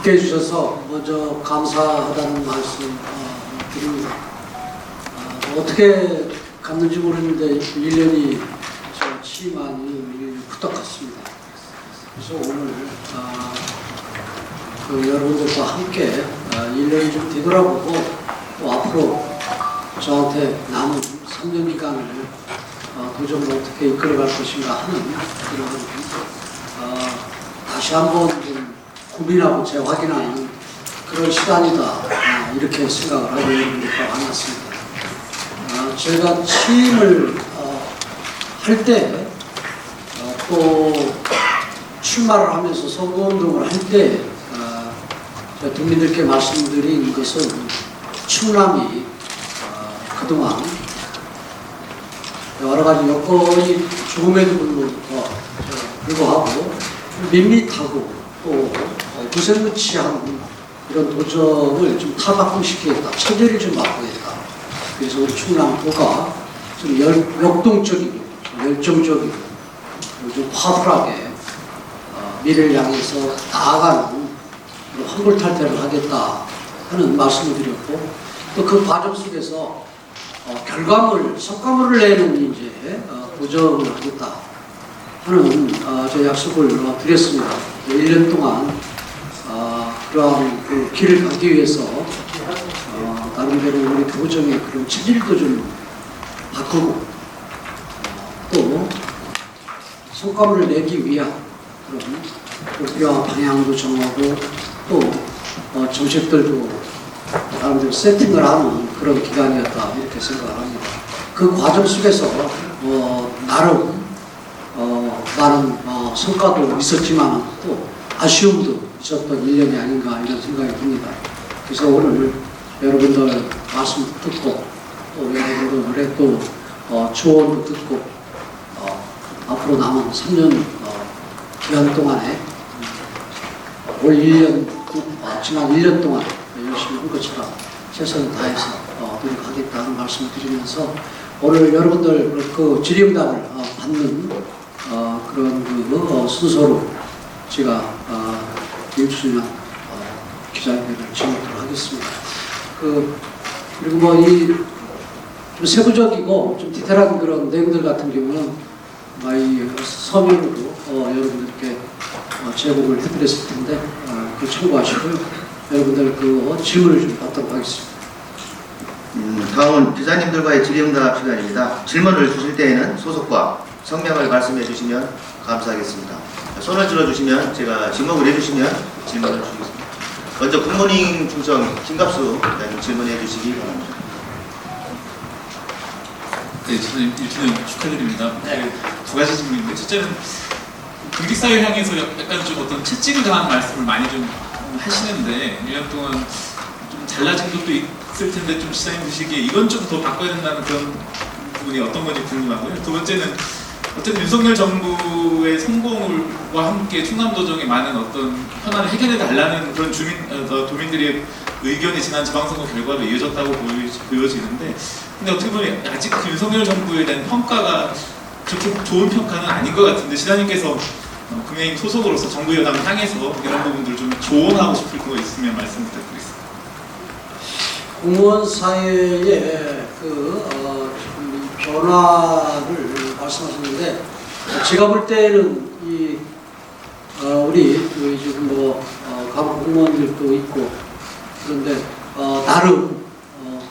함께 해주셔서 먼저 감사하다는 말씀 드립니다. 어떻게 갔는지 모르는데 1년이 저 취임하니 후딱 갔습니다. 그래서 오늘 여러분들과 함께 1년이 좀 되돌아보고 또 앞으로 저한테 남은 3년 기간을 도전을 어떻게 이끌어갈 것인가 하는 그런 다시 한번 좀 고민하고 재확인하는 그런 시간이다, 이렇게 생각을 하고 여러분들과 만났습니다. 제가 취임을 할 때 또 출마를 하면서 선거운동을 할 때 국민들께 말씀드린 것은 충남이 그동안 여러 가지 여건이 좋음에도 불구하고 밋밋하고 또 무색무취한 이런 도정을 좀 타박시키겠다, 체제를 좀 바꾸겠다. 그래서 우리 충남도가 좀 역동적이고 열정적이고 좀 파워풀하게 미래를 향해서 나아가는 환골탈태를 하겠다 하는 말씀을 드렸고, 또 그 과정 속에서 성과물을 내는 이제 도전을 하겠다 하는 저 약속을 드렸습니다. 1년 동안 그러한 그 길을 가기 위해서 나름대로 우리 도정의 그런 체질도 좀 바꾸고 또 성과물을 내기 위한 그런 목표와 방향도 정하고 또 정책들도 나름대로 세팅을 하는 그런 기간이었다, 이렇게 생각을 합니다. 그 과정 속에서 나름 많은 성과도 있었지만 또 아쉬움도 있었던 1년이 아닌가 이런 생각이 듭니다. 그래서 오늘 여러분들 말씀 듣고 또 여러분들의 또 조언도 듣고 앞으로 남은 3년 기간 동안에 올 1년 지난 1년 동안 열심히 한 것처럼 최선을 다해서 노력하겠다는 말씀을 드리면서 오늘 여러분들 그 질의응답을 받는 그런 그 순서로 제가 임수연 기자회견을 진행하도록 하겠습니다. 그리고 뭐 좀 세부적이고 좀 디테일한 그런 내용들 같은 경우는 이 서면으로 여러분들께 제공을 해드렸을 텐데 그 참고하시고요. 여러분들 그 질문을 좀 받도록 하겠습니다. 다음은 기자님들과의 질의응답 시간입니다. 질문을 주실 때에는 소속과 성명을 말씀해 주시면 감사하겠습니다. 손을 들어주시면 제가 지목을 해주시면 질문을 주시겠습니다. 먼저 굿모닝 충청 김갑수 기자님 질문해 주시기 바랍니다. 네, 저는 1주년 축하드립니다. 네. 두 가지 질문인데, 첫째는 공직사회 향해서 약간 좀 어떤 채찍을 당한 말씀을 많이 좀 하시는데 1년 동안 좀 달라진 것도 있을 텐데 좀 시장님 보시기에 이건 좀 더 바꿔야 된다는 그런 부분이 어떤 건지 궁금하고요. 두 번째는 어쨌든 윤석열 정부의 성공과 함께 충남도정에 많은 어떤 현안을 해결해 달라는 그런 도민들의 의견이 지난 지방선거 결과로 이어졌다고 보여지는데, 근데 어떻게 보면 아직 그 윤석열 정부에 대한 평가가 그렇게 좋은 평가는 아닌 것 같은데, 시장님께서 국민의힘 소속으로서 정부 여당을 향해서 이런 부분들을 좀 조언하고 싶을 거 있으면 말씀 부탁드리겠습니다. 공무원 사회의 변화를 말씀하셨는데, 제가 볼 때는 우리 지금 각 공무원들도 있고 그런데 나름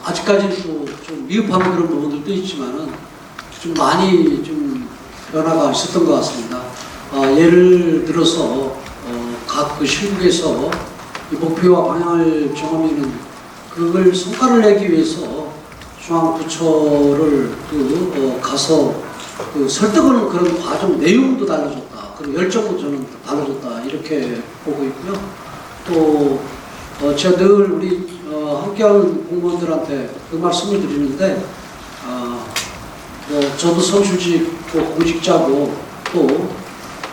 아직까지는 또 좀 미흡한 그런 부분들도 있지만은 좀 많이 좀 변화가 있었던 것 같습니다. 예를 들어서 각 그 시국에서 이 목표와 방향을 정하면은 그걸 성과를 내기 위해서 중앙부처를 가서 설득하는 그런 과정 내용도 달라졌다. 그리고 열정도 저는 달라졌다, 이렇게 보고 있고요. 또 제가 늘 우리 함께하는 공무원들한테 그 말씀을 드리는데, 저도 선출직 공직자고 또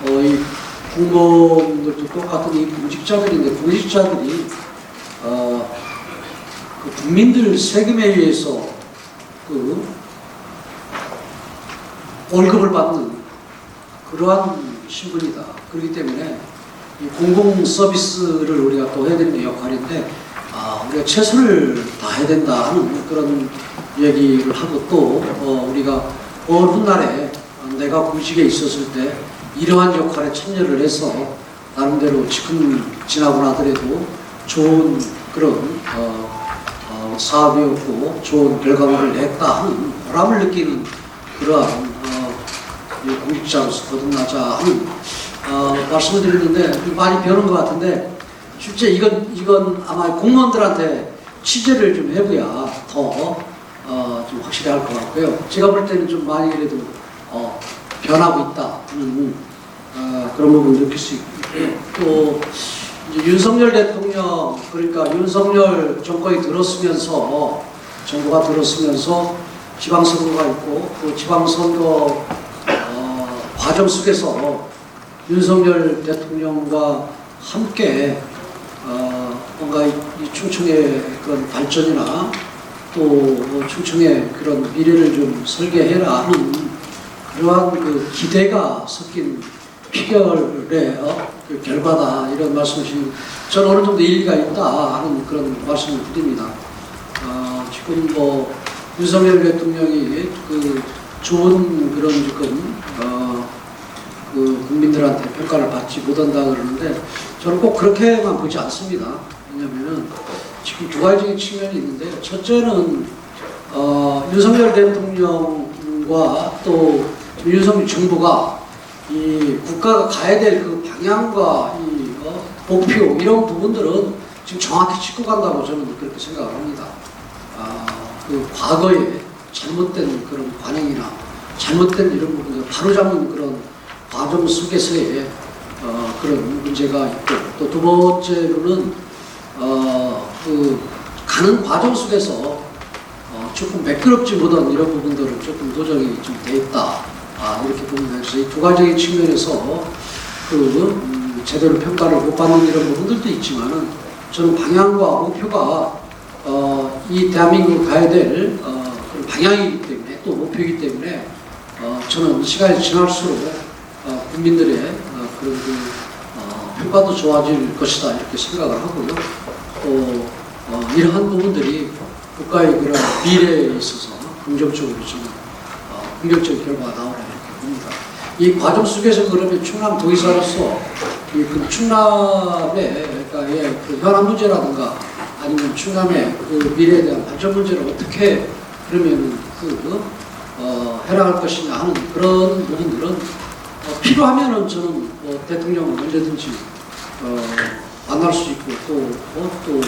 이 공무원들도 똑같은 이 공직자들인데, 공직자들이 국민들 세금에 의해서 월급을 받는 그러한 신분이다. 그렇기 때문에 이 공공 서비스를 우리가 또 해야 되는 게 역할인데 우리가 최선을 다해야 된다 하는 그런 얘기를 하고 또 우리가 어느 훗날에 내가 구직에 있었을 때 이러한 역할에 참여를 해서 나름대로 지금 지나고 나더라도 좋은 그런 사업이었고 좋은 결과물을 냈다 하는 보람을 느끼는 그러한 공직자로서 거듭나자 하는 말씀을 드렸는데 많이 배우는 것 같은데 실제 이건 아마 공무원들한테 취재를 좀 해봐야 더 좀 확실히 할 것 같고요. 제가 볼 때는 좀 많이 그래도 변하고 있다 하는 그런 부분을 느낄 수 있고요. 또 이제 윤석열 대통령 그러니까 윤석열 정권이 들었으면서 정부가 들었으면서 지방선거가 있고 그 지방선거 과정 속에서 윤석열 대통령과 함께 뭔가 이 충청의 그런 발전이나 또 충청의 그런 미래를 좀 설계해라 하는 그러한 그 기대가 섞인 피결의 그 결과다 이런 말씀이신 저는 어느 정도 일리가 있다 하는 그런 말씀을 드립니다. 지금 뭐 윤석열 대통령이 그 좋은 그런 지금 그 국민들한테 평가를 받지 못한다 그러는데 저는 꼭 그렇게만 보지 않습니다. 왜냐하면은 지금 두 가지 측면이 있는데 첫째는 윤석열 대통령과 또 윤석열 정부가 이 국가가 가야 될 그 방향과 이 목표 이런 부분들은 지금 정확히 짚고 간다고 저는 그렇게 생각을 합니다. 그 과거에 잘못된 그런 관행이나 잘못된 이런 부분을 바로잡는 그런 과정 속에서의 그런 문제가 있고 또 두 번째로는 그 가는 과정 속에서 조금 매끄럽지 못한 이런 부분들은 조금 도정이 좀 돼 있다 이렇게 봅니다. 그래서 이 두 가지 측면에서 그 제대로 평가를 못 받는 이런 부분들도 있지만은 저는 방향과 목표가 이 대한민국을 가야 될 그런 방향이기 때문에 또 목표이기 때문에 저는 시간이 지날수록 국민들의 그런 평가도 좋아질 것이다 이렇게 생각을 하고요. 또 이러한 부분들이 국가의 그런 미래에 있어서 긍정적으로 좀 긍정적인 결과가 나오라 이렇게 봅니다. 이 과정 속에서 그러면 충남 도의사로서 그 충남의 그러니까 그 현안 문제라든가 아니면 충남의 그 미래에 대한 발전 문제를 어떻게 그러면 해나갈 것이냐 하는 그런 부분들은 필요하면은 저는 대통령을 언제든지 만날 수 있고 또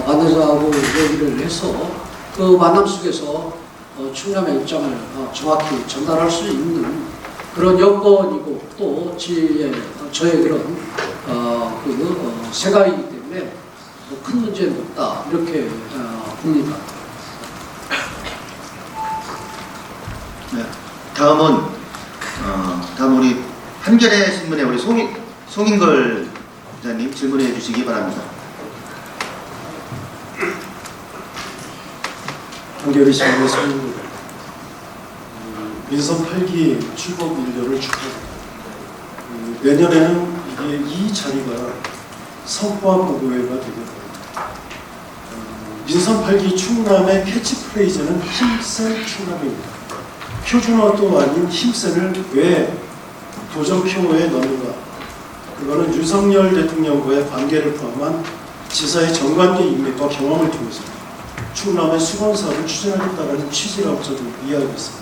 만나자고 얘기를 해서 그 만남 속에서 충남의 입장을 정확히 전달할 수 있는 그런 여건이고 또 저의 그런 생각이기 때문에 큰 문제는 없다 이렇게 봅니다. 네. 다음 우리 한겨레 신문의 우리 송인걸 기자님 질문해 주시기 바랍니다. 한겨레 신문의 송인걸 민선 8기 출범 일료를 축하합니다. 내년에는 이 자리가 성과 보고회가 되겠습니다. 민선 8기 충남의 캐치프레이즈는 힘센 충남입니다. 표준어도 아닌 힘센을 왜 도전표에 넣는가? 그거는 윤석열 대통령과의 관계를 포함한 지사의 정관계 인맥과 경험을 통해서 충남의 수건사업을 추진하겠다는 취지라고 저도 이해하고 있습니다.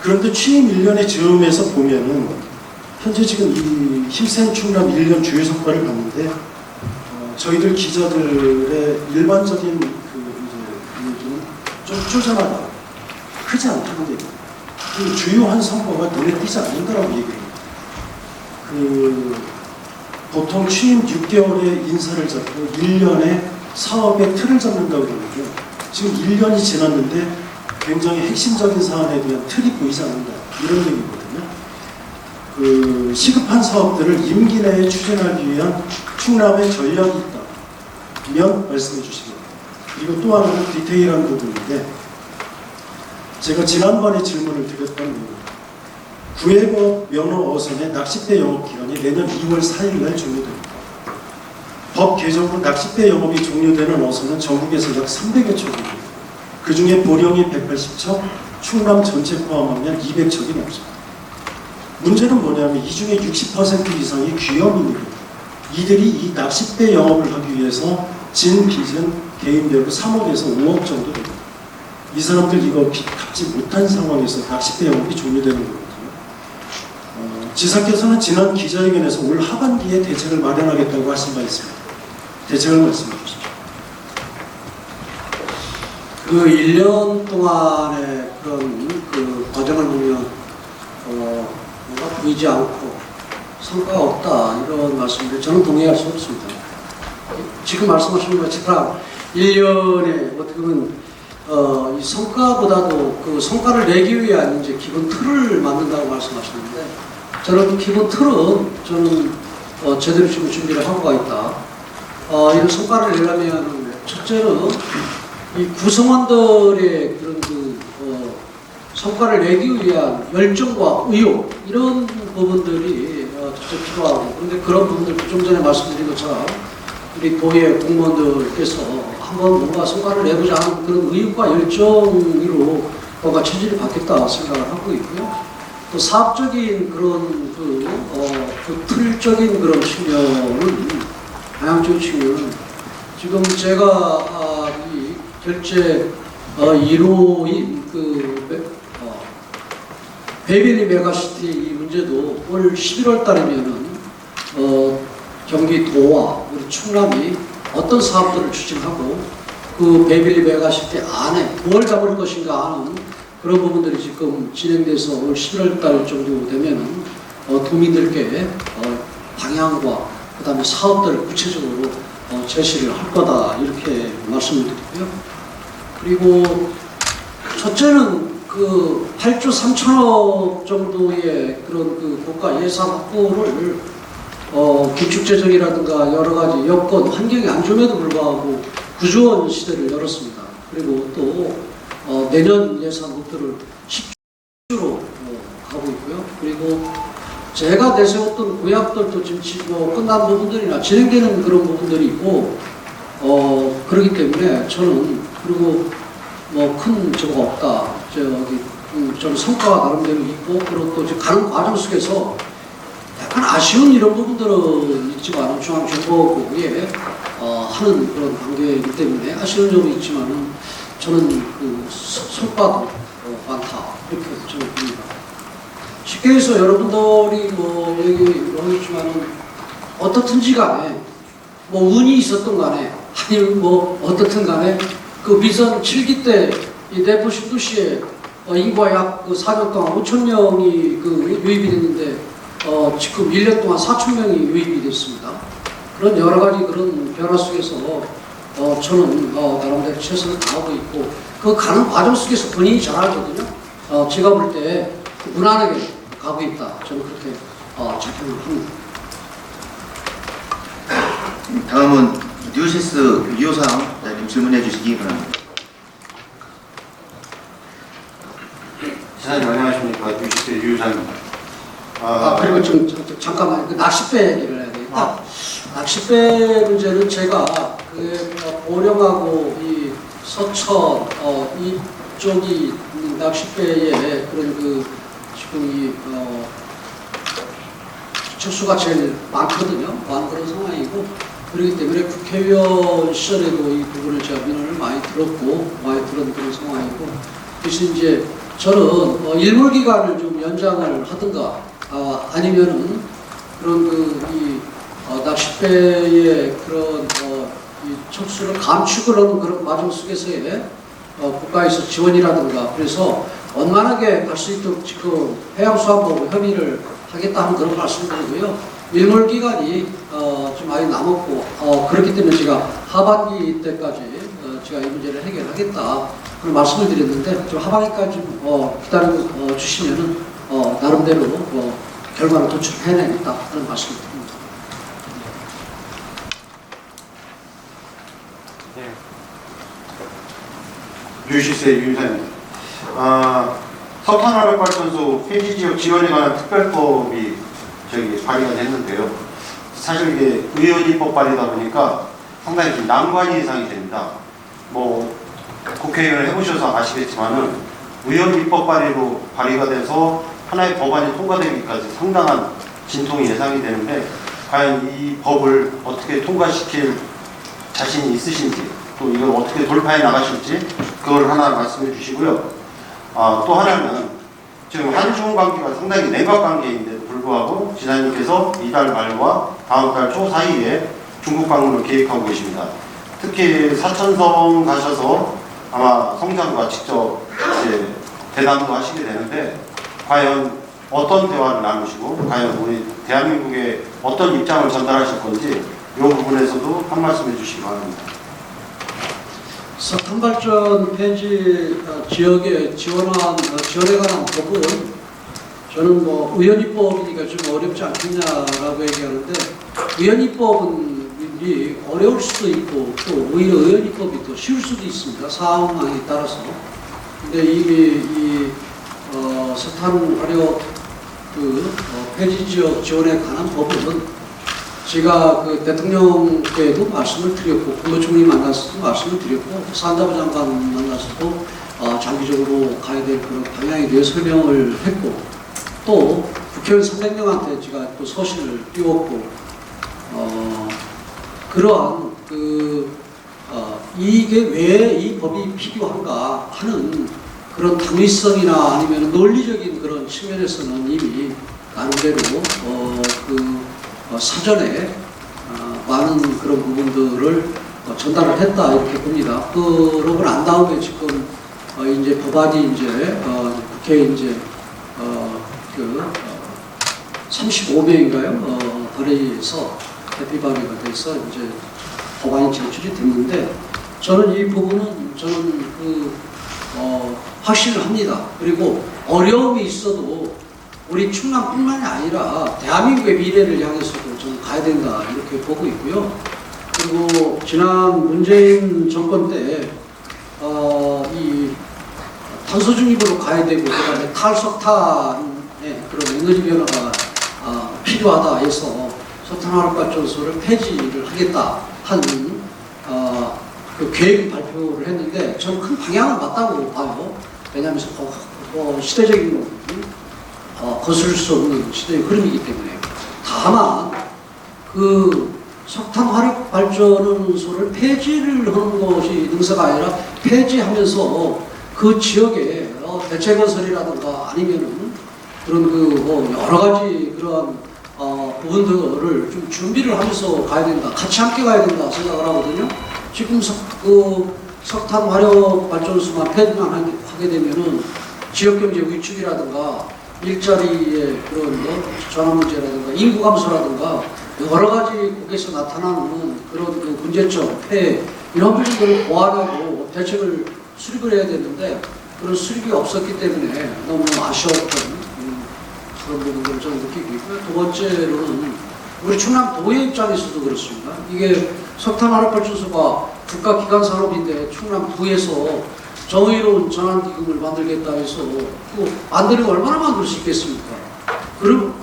그런데 취임 1년의 즈음에서 보면은 현재 지금 이 힘센 충남 1년 주요 성과를 봤는데 저희들 기자들의 일반적인 얘기는 좀 쪼잔하다, 크지 않다는 얘기입니다. 그 주요한 성과가 눈에 띄지 않는다라고 얘기합니다. 보통 취임 6개월에 인사를 잡고 1년에 사업의 틀을 잡는다고 그러는데 지금 1년이 지났는데 굉장히 핵심적인 사안에 대한 틀이 보이지 않는다 이런 얘기거든요. 시급한 사업들을 임기 내에 추진하기 위한 충남의 전략이 있다면 말씀해 주시기 바랍니다. 그리고 또 하나는 디테일한 부분인데 제가 지난번에 질문을 드렸던 내용 구해법 면허 어선의 낚싯배 영업 기간이 내년 2월 4일 날 종료됩니다. 법 개정 후 낚싯배 영업이 종료되는 어선은 전국에서 약 300여 척입니다. 그 중에 보령이 180척, 충남 전체 포함하면 200척이 넘습니다. 문제는 뭐냐면 이 중에 60% 이상이 귀염인입니다. 이들이 이 낚싯배 영업을 하기 위해서 진 빚은 개인별로 3억에서 5억 정도 됩니다. 이 사람들 이거 빚 갚지 못한 상황에서 낚싯배 영업이 종료되는 거거든요. 지사께서는 지난 기자회견에서 올 하반기에 대책을 마련하겠다고 하신 바 있습니다. 대책을 말씀해 주십시오. 그 1년 동안의 그런 그 과정을 보면 뭔가 보이지 않고 성과가 없다 이런 말씀인데 저는 동의할 수 없습니다. 지금 말씀하신 것처럼 1년에 어떻게 보면 이 성과보다도 그 성과를 내기 위한 이제 기본 틀을 만든다고 말씀하시는데 저는 기본 틀은 저는 제대로 지금 준비를 하고 가 있다. 이런 성과를 내려면 첫째는 이 구성원들의 그런 성과를 내기 위한 열정과 의욕 이런 부분들이 진짜 필요하고 그런데 그런 부분들 좀 전에 말씀드린 것처럼 우리 도의 공무원들께서 한번 뭔가 성과를 내보자 하는 그런 의욕과 열정으로 뭔가 체질이 바뀌었다 생각을 하고 있고요. 또 사업적인 그런 그 틀적인 그런 측면은 방향적인 측면은 지금 제가 이 결제 1호인 베이빌리 메가시티 이 문제도 올 11월 달이면은 경기도와 우리 충남이 어떤 사업들을 추진하고 그 베이빌리 메가시티 안에 뭘 담을 것인가 하는 그런 부분들이 지금 진행돼서 올 11월 달 정도 되면은 도민들께 방향과 그 다음에 사업들을 구체적으로 제시를 할 거다 이렇게 말씀을 드리고요. 그리고 첫째는 그 8조 3천억 정도의 그런 그 국가 예산 확보를 긴축재정이라든가 여러 가지 여건 환경이 안 좋음에도 불구하고 9조 원 시대를 열었습니다. 그리고 또 내년 예산 목표를 10조로 가고 있고요. 그리고 제가 내세웠던 공약들도 지금 끝난 부분들이나 진행되는 그런 부분들이 있고 그렇기 때문에 저는 그리고 큰 저거 없다. 저는 성과가 나름대로 있고 그리고 또 지금 가는 과정 속에서 약간 아쉬운 이런 부분들은 있지만 중앙정보국에 하는 그런 관계이기 때문에 아쉬운 점이 있지만은 저는 그 성과도 많다 이렇게 저는 봅니다. 쉽게 해서 여러분들이 얘기를 하겠지만은 어떻든지 간에 운이 있었던 간에 아니면 어떻든 간에 그 미선 7기 때 이 내포 신도시에 인구가 약 4년 동안 5천 명이 유입이 됐는데 지금 1년 동안 4천 명이 유입이 됐습니다. 그런 여러 가지 그런 변화 속에서 저는 나름대로 최선을 다하고 있고 그 가는 과정 속에서 본인이 잘 알거든요. 제가 볼 때 무난하게 가고 있다. 저는 그렇게 자평을 합니다. 다음은 뉴시스 유효사항 질문해 주시기 바랍니다. 시사님 안녕하십니까. 뉴시스 유유상입니다. 그리고 좀 잠깐만 그 낚싯배 얘기를 해야 되겠다. 낚싯배 문제는 제가 보령하고 이 서천 이쪽이 낚싯배의 그런 지금 척수가 제일 많거든요. 많은 그런 상황이고 그렇기 때문에 국회의원 시절에도 이 부분을 제가 민원을 많이 들었고 많이 들은 그런 상황이고 대신 이제 저는 일몰 기간을 좀 연장을 하든가 아니면은 그런 이 낚싯배의 그런 이 척수를 감축을 하는 그런 과정 속에서의 국가에서 지원이라든가 그래서 원만하게 갈 수 있도록 지금 해양수산부하고 협의를 하겠다 하는 그런 말씀드리고요. 일몰 기간이 좀 많이 남았고 그렇기 때문에 제가 하반기 때까지 제가 이 문제를 해결하겠다 그런 말씀을 드렸는데 좀 하반기까지 좀 기다려 주시면은 나름대로 결과를 도출해내겠다 그런 말씀을 드립니다. 뉴시스의 유유상입니다. 석탄화력발전소 폐지 지역 지원에 관한 특별법이 발의가 됐는데요. 사실 이게 의원 입법 발의다 보니까 상당히 좀 난관이 예상이 됩니다. 뭐 국회의원을 해보셔서 아시겠지만은 의원 입법 발의로 발의가 돼서 하나의 법안이 통과되기까지 상당한 진통이 예상이 되는데 과연 이 법을 어떻게 통과시킬 자신이 있으신지 또 이걸 어떻게 돌파해 나가실지 그걸 하나 말씀해 주시고요. 또 하나는 지금 한중 관계가 상당히 냉각 관계인데도 불구하고 지사님께서 이달 말과 다음 달 초 사이에 중국 방문을 계획하고 계십니다. 특히 사천성 가셔서 아마 성장과 직접 이제 대담도 하시게 되는데 과연 어떤 대화를 나누시고 과연 우리 대한민국에 어떤 입장을 전달하실 건지 이 부분에서도 한 말씀 해주시기 바랍니다. 석탄발전 폐지 지역에 지원에 관한 법은 저는 뭐 의원입법이니까 좀 어렵지 않겠냐라고 얘기하는데 의원입법은 어려울 수도 있고 또 오히려 의원입법이 더 쉬울 수도 있습니다. 상황에 따라서. 근데 이 석탄 화력 폐지 지역 지원에 관한 법은 제가 그 대통령께도 말씀을 드렸고 국무총리 만나서도 말씀을 드렸고 산자부 장관 만나서도 장기적으로 가야 될 그런 방향에 대해 설명을 했고 또 국회의원 300명한테 제가 또 서신을 띄웠고 그러한 이게 왜 이 법이 필요한가 하는 그런 당위성이나 아니면 논리적인 그런 측면에서는 이미 나름대로 사전에 많은 그런 부분들을 전달을 했다 이렇게 봅니다. 그러고 난 다음에 지금 이제 법안이 이제 국회에 이제 35명인가요? 발의해서 대피 발의가 돼서 이제 법안이 제출이 됐는데 저는 이 부분은 확신을 합니다. 그리고 어려움이 있어도 우리 충남뿐만이 아니라 대한민국의 미래를 향해서도 저는 가야 된다 이렇게 보고 있고요. 그리고 지난 문재인 정권 때 이 탄소 중립으로 가야 되고 그다음에 탈석탄의 그런 에너지 변화가 필요하다 해서 석탄화력발전소를 폐지를 하겠다 하는 그 계획 발표를 했는데 저는 큰 방향은 맞다고 봐요. 왜냐하면 시대적인 거스를 수 없는 시대의 흐름이기 때문에. 다만 그 석탄 화력 발전소를 폐지를 하는 것이 능사가 아니라 폐지하면서 그 지역에 대체 건설이라든가 아니면은 그런 여러 가지 그러한 부분들을 좀 준비를 하면서 가야 된다. 같이 함께 가야 된다 생각을 하거든요. 지금 석탄 화력 발전소만 폐지만 하게 되면은 지역 경제 위축이라든가 일자리의 그런 전환 문제라든가 인구 감소라든가 여러 가지 거기서 나타나는 그런 그 문제점, 폐해 이런 부분들을 보완하고 대책을 수립을 해야 되는데 그런 수립이 없었기 때문에 너무 아쉬웠던 그런 부분들을 저는 느끼고 있고요. 두 번째로는 우리 충남도의 입장에서도 그렇습니다. 이게 석탄화력발전소가 국가기관산업인데 충남도에서 정의로운 전환기금을 만들겠다 해서 만들면 얼마나 만들 수 있겠습니까?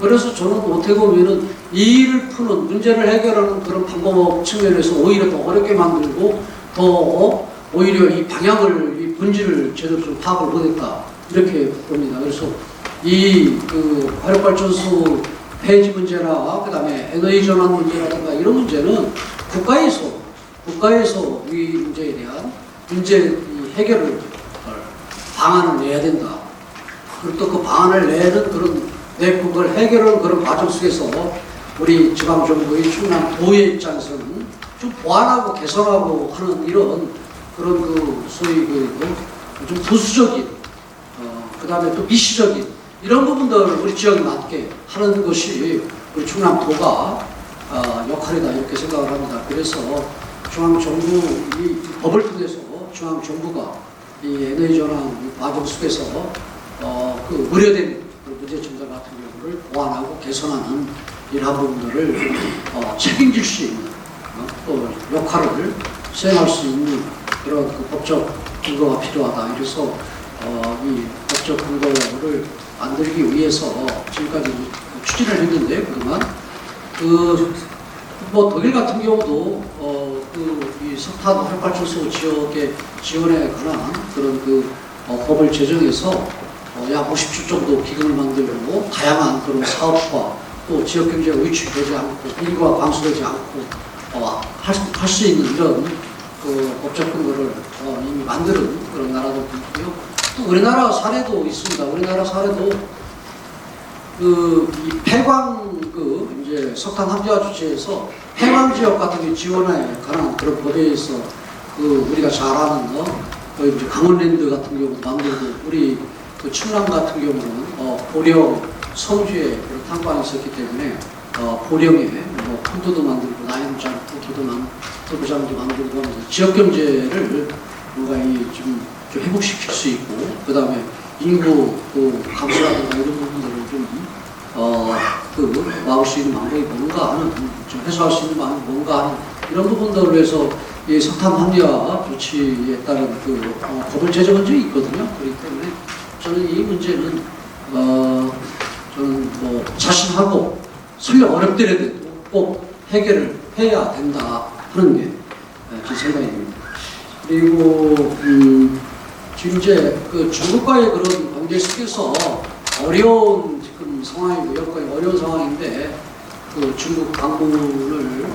그래서 저는 어떻게 보면은 이 일을 푸는 문제를 해결하는 그런 방법 측면에서 오히려 더 어렵게 만들고 더 오히려 이 방향을 이 본질을 제대로 좀 파악을 못했다 이렇게 봅니다. 그래서 이 화력발전소 폐지 문제나 그다음에 에너지 전환 문제라든가 이런 문제는 국가에서 이 문제에 대한 문제 해결을 방안을 내야 된다. 그리고 또 그 방안을 내는 그걸 해결하는 그런 과정 속에서 우리 지방정부의 충남도의 입장에서는 좀 보완하고 개선하고 하는 이런 그런 소위 좀 부수적인 그다음에 또 미시적인 이런 부분들을 우리 지역에 맞게 하는 것이 우리 충남도가 역할이다 이렇게 생각을 합니다. 그래서 중앙정부 이 법을 통해서 중앙정부가 이 에너지 전환 과정 속에서 우려된 문제점들 같은 경우를 보완하고 개선하는 이러한 부분들을 책임질 수 있는 또 역할을 수행할 수 있는 그런 법적 근거가 필요하다. 이래서 이 법적 근거를 만들기 위해서 지금까지 추진을 했는데 그동안 뭐 독일 같은 경우도 이 석탄 활발전소 지역의 지원에 관한 그런 법을 제정해서 약 50조 정도 기금을 만들고 다양한 그런 사업과 또 지역 경제가 위축되지 않고 인구가 감소되지 않고 할 수 있는 이런 법적 근거를 이미 만드는 그런 나라들도 있고요. 또 우리나라 사례도 있습니다. 우리나라 사례도 이 폐광 이제 석탄 합리화 주체에서 폐광 지역 같은 게 지원에 관한 그런 법에서 우리가 잘 아는 이제 강원랜드 같은 경우도 만들고 우리 충남 같은 경우는 보령 성주에 그런 탄광이 있었기 때문에 보령에 뭐 콘도도 만들고 나연장 토도장도 만들고 하면서 지역 경제를 뭔가 좀 회복시킬 수 있고 그 다음에 인구 감소라든가 이런 부분들을 좀 막을 수 있는 방법이 뭔가 하는 좀 해소할 수 있는 방법이 뭔가 하는 이런 부분들을 위해서 이 석탄 합리화 조치에 따른 법을 제정한 적이 있거든요. 그렇기 때문에 저는 이 문제는 저는 뭐 자신하고 설령 어렵더라도 꼭 해결을 해야 된다 하는 게 제 생각입니다. 그리고 지금 이제 중국과의 그런 관계 속에서 어려운 지금 상황이고 여건이 어려운 상황인데 중국 방문을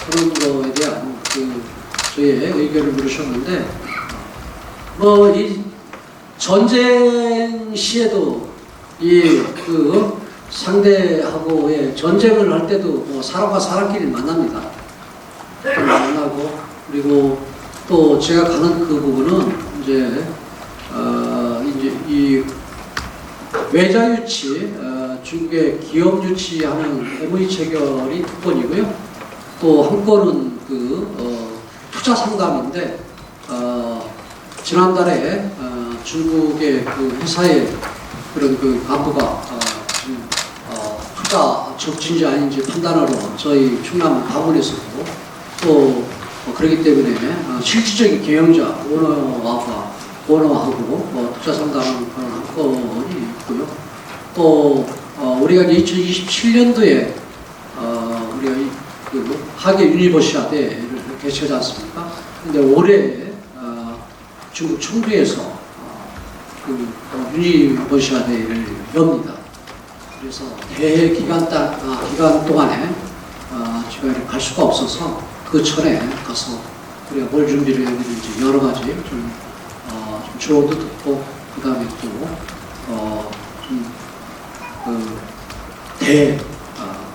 그런 거에 대한 저의 의견을 물으셨는데 뭐 이 전쟁 시에도 상대하고의 전쟁을 할 때도 뭐 사람과 사람끼리 만납니다. 만나고 그리고 또 제가 가는 그 부분은 이제 이 외자 유치, 중국의 기업 유치하는 MOU 체결이 두 건이고요. 또 한 건은 투자 상담인데 지난달에 중국의 회사의 그런 간부가 투자 적진지 아닌지 판단하러 저희 충남 방문했었고 또 그렇기 때문에 실질적인 경영자 오너하고 투자 상담하는 그런 건이 있고요. 또 우리가 2027년도에 우리가 하계 유니버시아대를 개최하지 않습니까? 근데 올해 중국 청주에서 유니버시아대를 엽니다. 그래서 대회 기간 동안에 제가 이렇게 갈 수가 없어서 그 전에 가서 우리가 뭘 준비를 해야 되는지 여러 가지 좀 조언도 듣고 그 다음에 또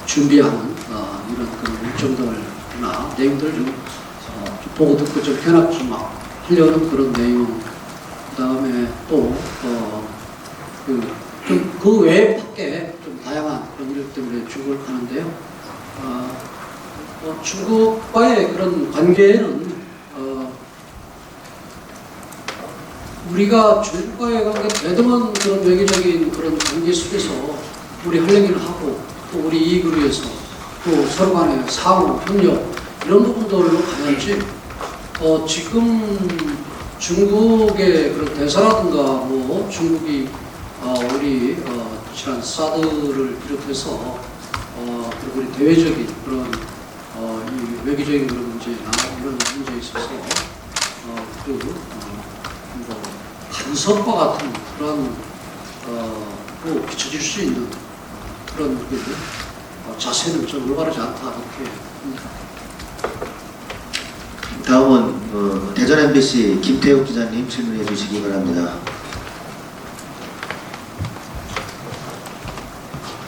준비하는 이런 그런 일정들이나 내용들 좀 보고 듣고 좀 견학 좀 하려는 그런 내용. 그 다음에 또 그 외에 밖에 좀 다양한 그런 일 때문에 중국을 가는데요. 중국과의 그런 관계는 우리가 중국과의 관계 대등한 그런 외교적인 그런 관계 속에서 우리 할 얘기를 하고 또 우리 이익을 위해서 또 서로 간의 상호 협력 이런 부분들로 가야지 지금 중국의 그런 대사라든가 뭐 중국이 우리 지난 사드를 비롯해서 그리고 우리 대외적인 그런 이 외교적인 그런 문제나 이런 문제에 있어서 뭐 간섭과 같은 그런 또 비춰질 수 있는 그런 자세는 좀 올바르지 않다 이렇게 합니다. 다음은 대전 MBC 김태욱 기자님 질문해 주시기 바랍니다.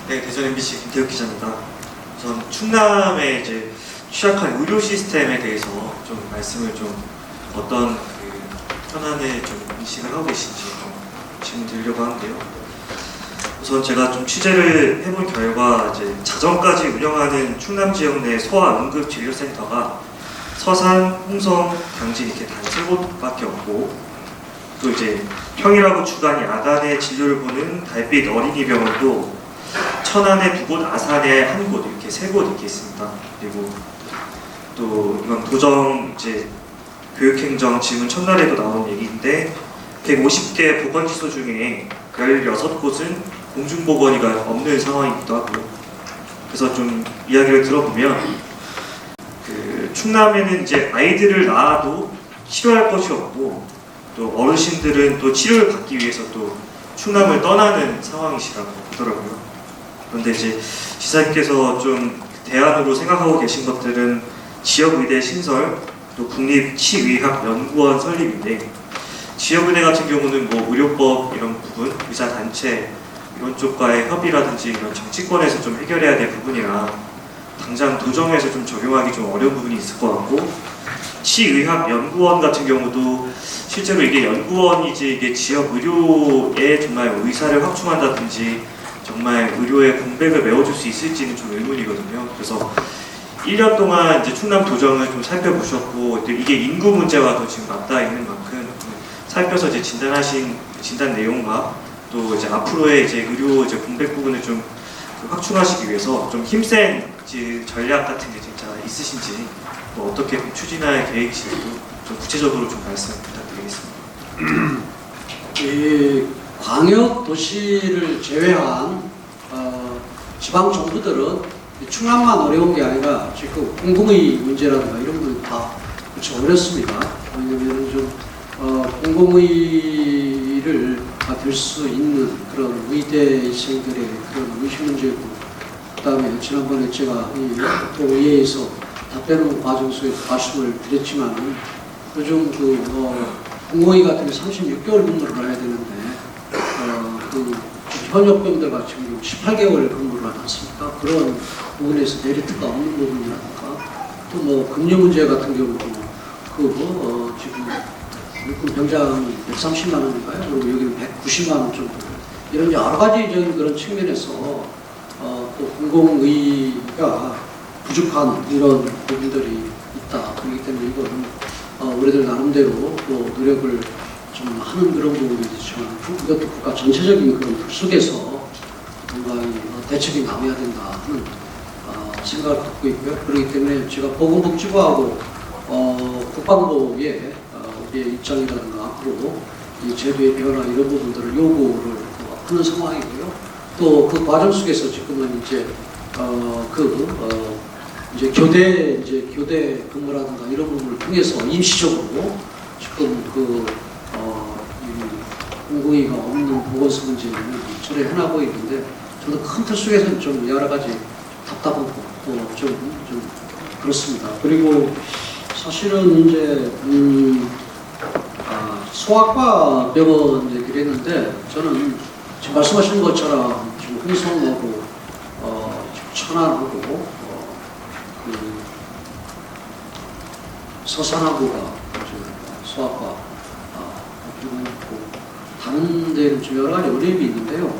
네, 대전 MBC 김태욱 기자입니다. 우선 충남에 이제 취약한 의료 시스템에 대해서 좀 말씀을 좀 어떤 현안에 좀 인식을 하고 계신지 좀 질문 드리려고 하는데요. 우선 제가 좀 취재를 해본 결과 이제 자정까지 운영하는 충남 지역 내 소아 응급 진료센터가 서산, 홍성, 당진 이렇게 단 3곳밖에 없고 또 이제 평일하고 주간 야간에 진료를 보는 달빛 어린이병원도 천안에 2곳, 아산에 1곳 이렇게 3곳 이렇게 있습니다. 그리고 또 이건 도정 이제 교육행정 질문 첫날에도 나온 얘기인데 150개 보건시설 중에 16곳은 공중보건의가 없는 상황이기도 하고, 그래서 좀 이야기를 들어보면 그 충남에는 이제 아이들을 낳아도 치료할 것이 없고, 또 어르신들은 또 치료를 받기 위해서 또 충남을 떠나는 상황이시라고 하더라고요. 그런데 이제 지사님께서 좀 대안으로 생각하고 계신 것들은 지역의대 신설, 또 국립치의학연구원 설립인데, 지역의대 같은 경우는 뭐 의료법 이런 부분, 의사단체 이런 쪽과의 협의라든지 이런 정치권에서 좀 해결해야 될 부분이라 당장 도정에서 좀 적용하기 좀 어려운 부분이 있을 것 같고, 치의학연구원 같은 경우도 실제로 이게 연구원이지 이게 지역 의료에 정말 의사를 확충한다든지 정말 의료의 공백을 메워줄 수 있을지는 좀 의문이거든요. 그래서 1년 동안 이제 충남 도정을 좀 살펴보셨고, 또 이게 인구 문제와도 지금 맞닿아 있는 만큼 살펴서 이제 진단하신 진단 내용과 또 이제 앞으로의 이제 의료 이제 공백 부분을 좀 확충하시기 위해서 좀 힘센 이제 전략 같은 게 진짜 있으신지, 또 어떻게 좀 추진할 계획이신지도 좀 구체적으로 좀 말씀 부탁드리겠습니다. 이 광역 도시를 제외한 지방 정부들은 충남만 어려운 게 아니라 지금 공공의 문제라든가 이런 부분 다 그렇죠 어렵습니다. 왜냐하면 좀 공공의를 될 수 있는 그런 의대생들의 그런 의식 문제고, 그다음에 지난번에 제가 이 의회에서 답변 과정 속에서 말씀을 드렸지만, 요즘 공공의 같은 경우 36개월 근무를 해야 되는데 그 현역병들 같은 경우 18개월 근무를 하지 않습니까? 그런 부분에서 메리트가 없는 부분이라든가, 또 뭐 금융 문제 같은 경우도 지금 육군 병장 130만 원인가요? 그리고 여기는 190만 원 정도. 이런 여러 가지적인 그런 측면에서 또 공공의가 부족한 이런 부분들이 있다. 그렇기 때문에 이거는 우리들 나름대로 또 노력을 좀 하는 그런 부분이 있지만, 이것도 국가 전체적인 그런 틀 속에서 뭔가 대책이 나와야 된다 하는 생각을 갖고 있고요. 그렇기 때문에 제가 보건복지부하고 국방부의 우리의 입장이라든가 앞으로 이 제도의 변화 이런 부분들을 요구를 하는 상황이고요. 또 그 과정 속에서 지금은 이제 이제 교대 근무라든가 이런 부분을 통해서 임시적으로 지금 이 공공의가 없는 보건소 문제는 처리해 나가고 있는데, 저도 큰 틀 속에서는 좀 여러 가지 답답하고 또 좀 그렇습니다. 그리고 사실은 이제 소아과 병원 얘기를 했는데, 저는 지금 말씀하신 것처럼 지금 흥성하고 천안하고 서산하고가 소아과 병원이 있고, 다른 데는 좀 여러 가지 어려움이 있는데요.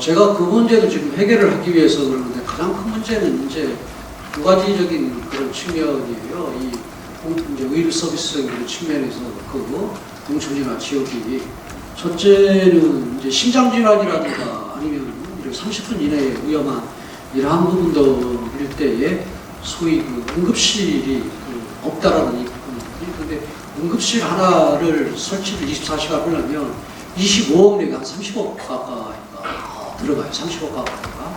제가 그 문제도 지금 해결을 하기 위해서 그러는데, 가장 큰 문제는 이제 두 가지적인 그런 측면이에요. 이제 의료 서비스적인 그런 측면에서 농촌이나 지역이, 첫째는 이제 심장 질환이라든가 아니면 30분 이내에 위험한 이러한 부분들일 때에 소위 응급실이 없다라는 이 부분이거든요. 근데 응급실 하나를 설치를 24시간 하려면 25억 내가 한 30억 가까이가 들어가요. 30억 가까이가.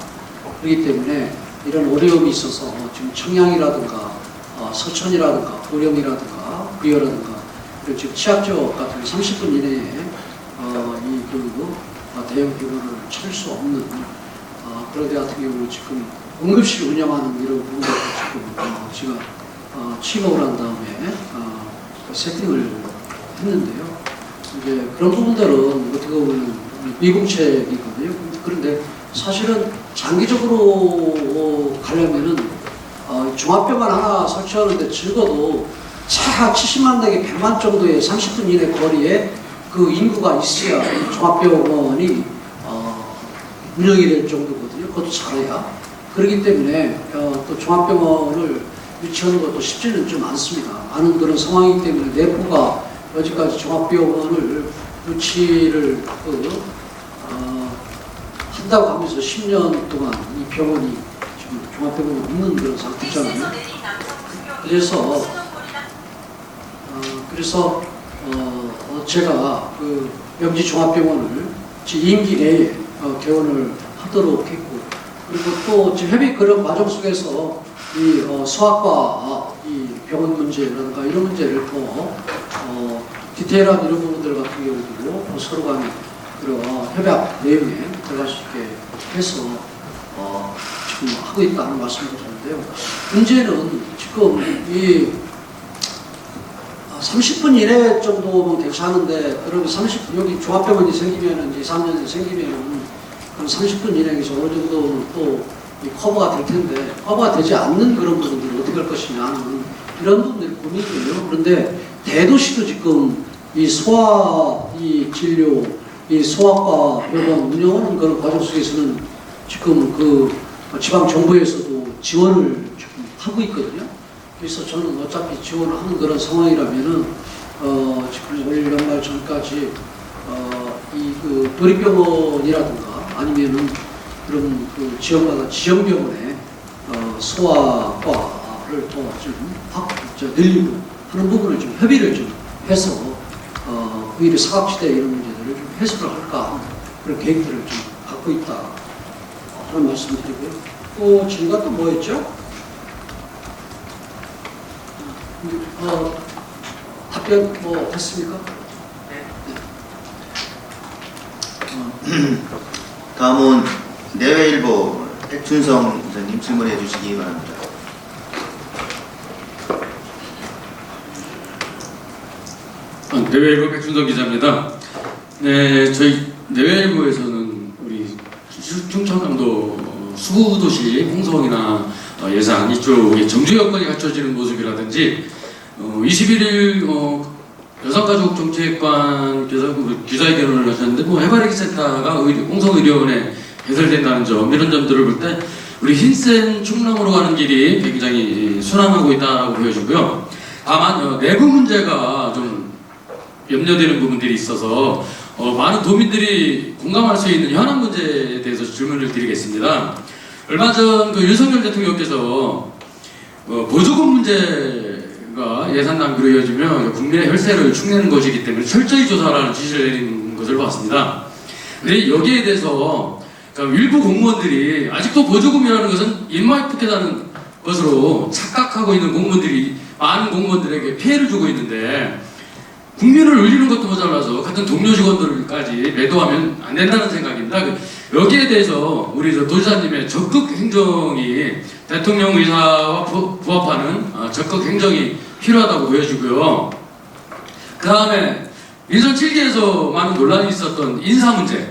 그렇기 때문에 이런 어려움이 있어서 지금 청양이라든가 서천이라든가 보령이라든가 부여라든가 이런 지금 취약지역 같은 30분 이내에 대형 병원을 찾을 수 없는 그런 데 같은 경우는 지금 응급실 운영하는 이런 부분들도 지금 제가 취업을 한 다음에 세팅을 했는데요. 이제 그런 부분들은 어떻게 보면 미공책이거든요. 그런데 사실은 장기적으로 가려면은 종합병원 하나 설치하는데 적어도 차가 70만 내지 100만 정도의 30분 이내 거리에 그 인구가 있어야 종합병원이 운영이 될 정도거든요. 그것도 잘해야. 그렇기 때문에 또 종합병원을 유치하는 것도 쉽지는 좀 않습니다. 많은 그런 상황이기 때문에 내부가 여지까지 종합병원을 유치를 한다고 하면서 10년 동안 이 병원이 지금 종합병원이 없는 그런 상태잖아요. 그래서 제가 그 명지종합병원을 제 임기 내에 개원을 하도록 했고, 그리고 또 지금 협의 그런 과정 속에서 이 수학과 이 병원 문제라든가 이런 문제를 더 디테일한 이런 부분들 같은 경우도 서로 간에 그런 협약 내용에 들어갈 수 있게 해서 지금 하고 있다는 말씀을 드렸는데요. 문제는 지금 이 30분 이내 정도면 괜찮은데, 그럼 30분, 여기 종합병원이 생기면은, 이제 3년이 생기면은, 그럼 30분 이내에서 어느 정도는 또 커버가 될 텐데, 커버가 되지 않는 그런 부분들을 어떻게 할 것이냐 하는 이런 부분들이 고민이에요. 그런데 대도시도 지금 이 소아, 이 진료, 이 소아과 병원 운영하는 그런 과정 속에서는 지금 그 지방 정부에서도 지원을 지금 하고 있거든요. 그래서 저는 어차피 지원을 하는 그런 상황이라면은 지금 올 연말 전까지 이 그 도립병원이라든가 아니면은 그런 그 지역병원에 소아과를 더 늘리고 하는 부분을 좀 협의를 좀 해서 의료 사각지대 이런 문제들을 좀 해소를 할까 그런 계획들을 좀 갖고 있다 하는 말씀드리고요. 또 질문가 또 뭐였죠? 답변 뭐 됐습니까? 다음은 내외일보 백준성 기자님 질문해 주시기 바랍니다. 내외일보 백준성 기자입니다. 네, 저희 내외일보에서는 우리 충청남도 수도시 홍성이나 예산 이쪽에 정주 여건이 갖춰지는 모습이라든지 21일 여성가족정책관 기자회견을 하셨는데 해바라기 센터가 홍성의료원에 개설된다는 점, 이런 점들을 볼 때 우리 흰센 충남으로 가는 길이 굉장히 순항하고 있다고 보여지고요. 다만 내부 문제가 좀 염려되는 부분들이 있어서 많은 도민들이 공감할 수 있는 현안 문제에 대해서 질문을 드리겠습니다. 얼마 전 그 윤석열 대통령께서 보조금 문제가 예산 낭비로 이어지면 국민의 혈세를 축내는 것이기 때문에 철저히 조사하라는 지시를 내린 것을 봤습니다. 근데 여기에 대해서 일부 공무원들이 아직도 보조금이라는 것은 입맛풋하다는 것으로 착각하고 있는 공무원들이 많은 공무원들에게 피해를 주고 있는데, 국민을 울리는 것도 모자라서 같은 동료 직원들까지 매도하면 안 된다는 생각입니다. 여기에 대해서 우리 도지사님의 적극 행정이 대통령 의사와 부합하는 적극 행정이 필요하다고 보여지고요. 그 다음에 인선 7기에서 많은 논란이 있었던 인사 문제,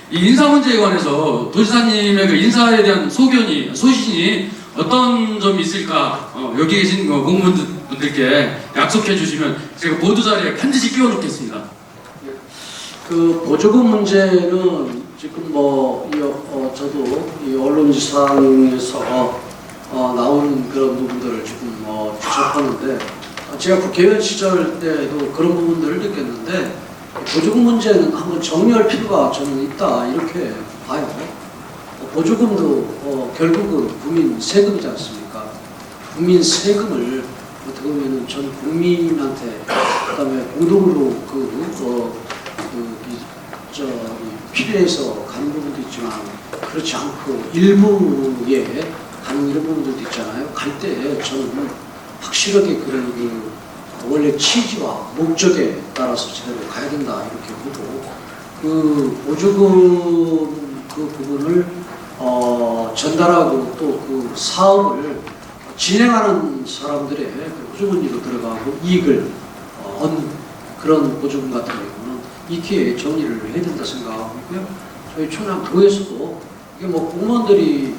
이 인사 문제에 관해서 도지사님의 그 인사에 대한 소신이 어떤 점이 있을까, 여기 계신 공무원분들께 약속해 주시면 제가 보도 자리에 반드시 끼워놓겠습니다. 그 보조금 문제는 지금 저도 이 언론지상에서 나오는 그런 부분들을 지금 주목하는데, 제가 국회의원 시절 때도 그런 부분들을 느꼈는데, 보조금 문제는 한번 정리할 필요가 저는 있다 이렇게 봐요. 보조금도 결국은 국민 세금이지 않습니까? 국민 세금을 어떻게 보면은 전 국민한테, 그다음에 공동으로 필요해서 가는 부분도 있지만 그렇지 않고 일부에 가는 이런 부분들도 있잖아요. 갈 때 저는 확실하게 그런 원래 취지와 목적에 따라서 제대로 가야 된다 이렇게 보고, 그 보조금 그 부분을 전달하고 또 그 사업을 진행하는 사람들의 보조금리로 들어가고 이익을 얻는 그런 보조금 같은 경우는 이 기회에 정리를 해야 된다 생각하고 있고요. 저희 충남도에서도 이게 공무원들이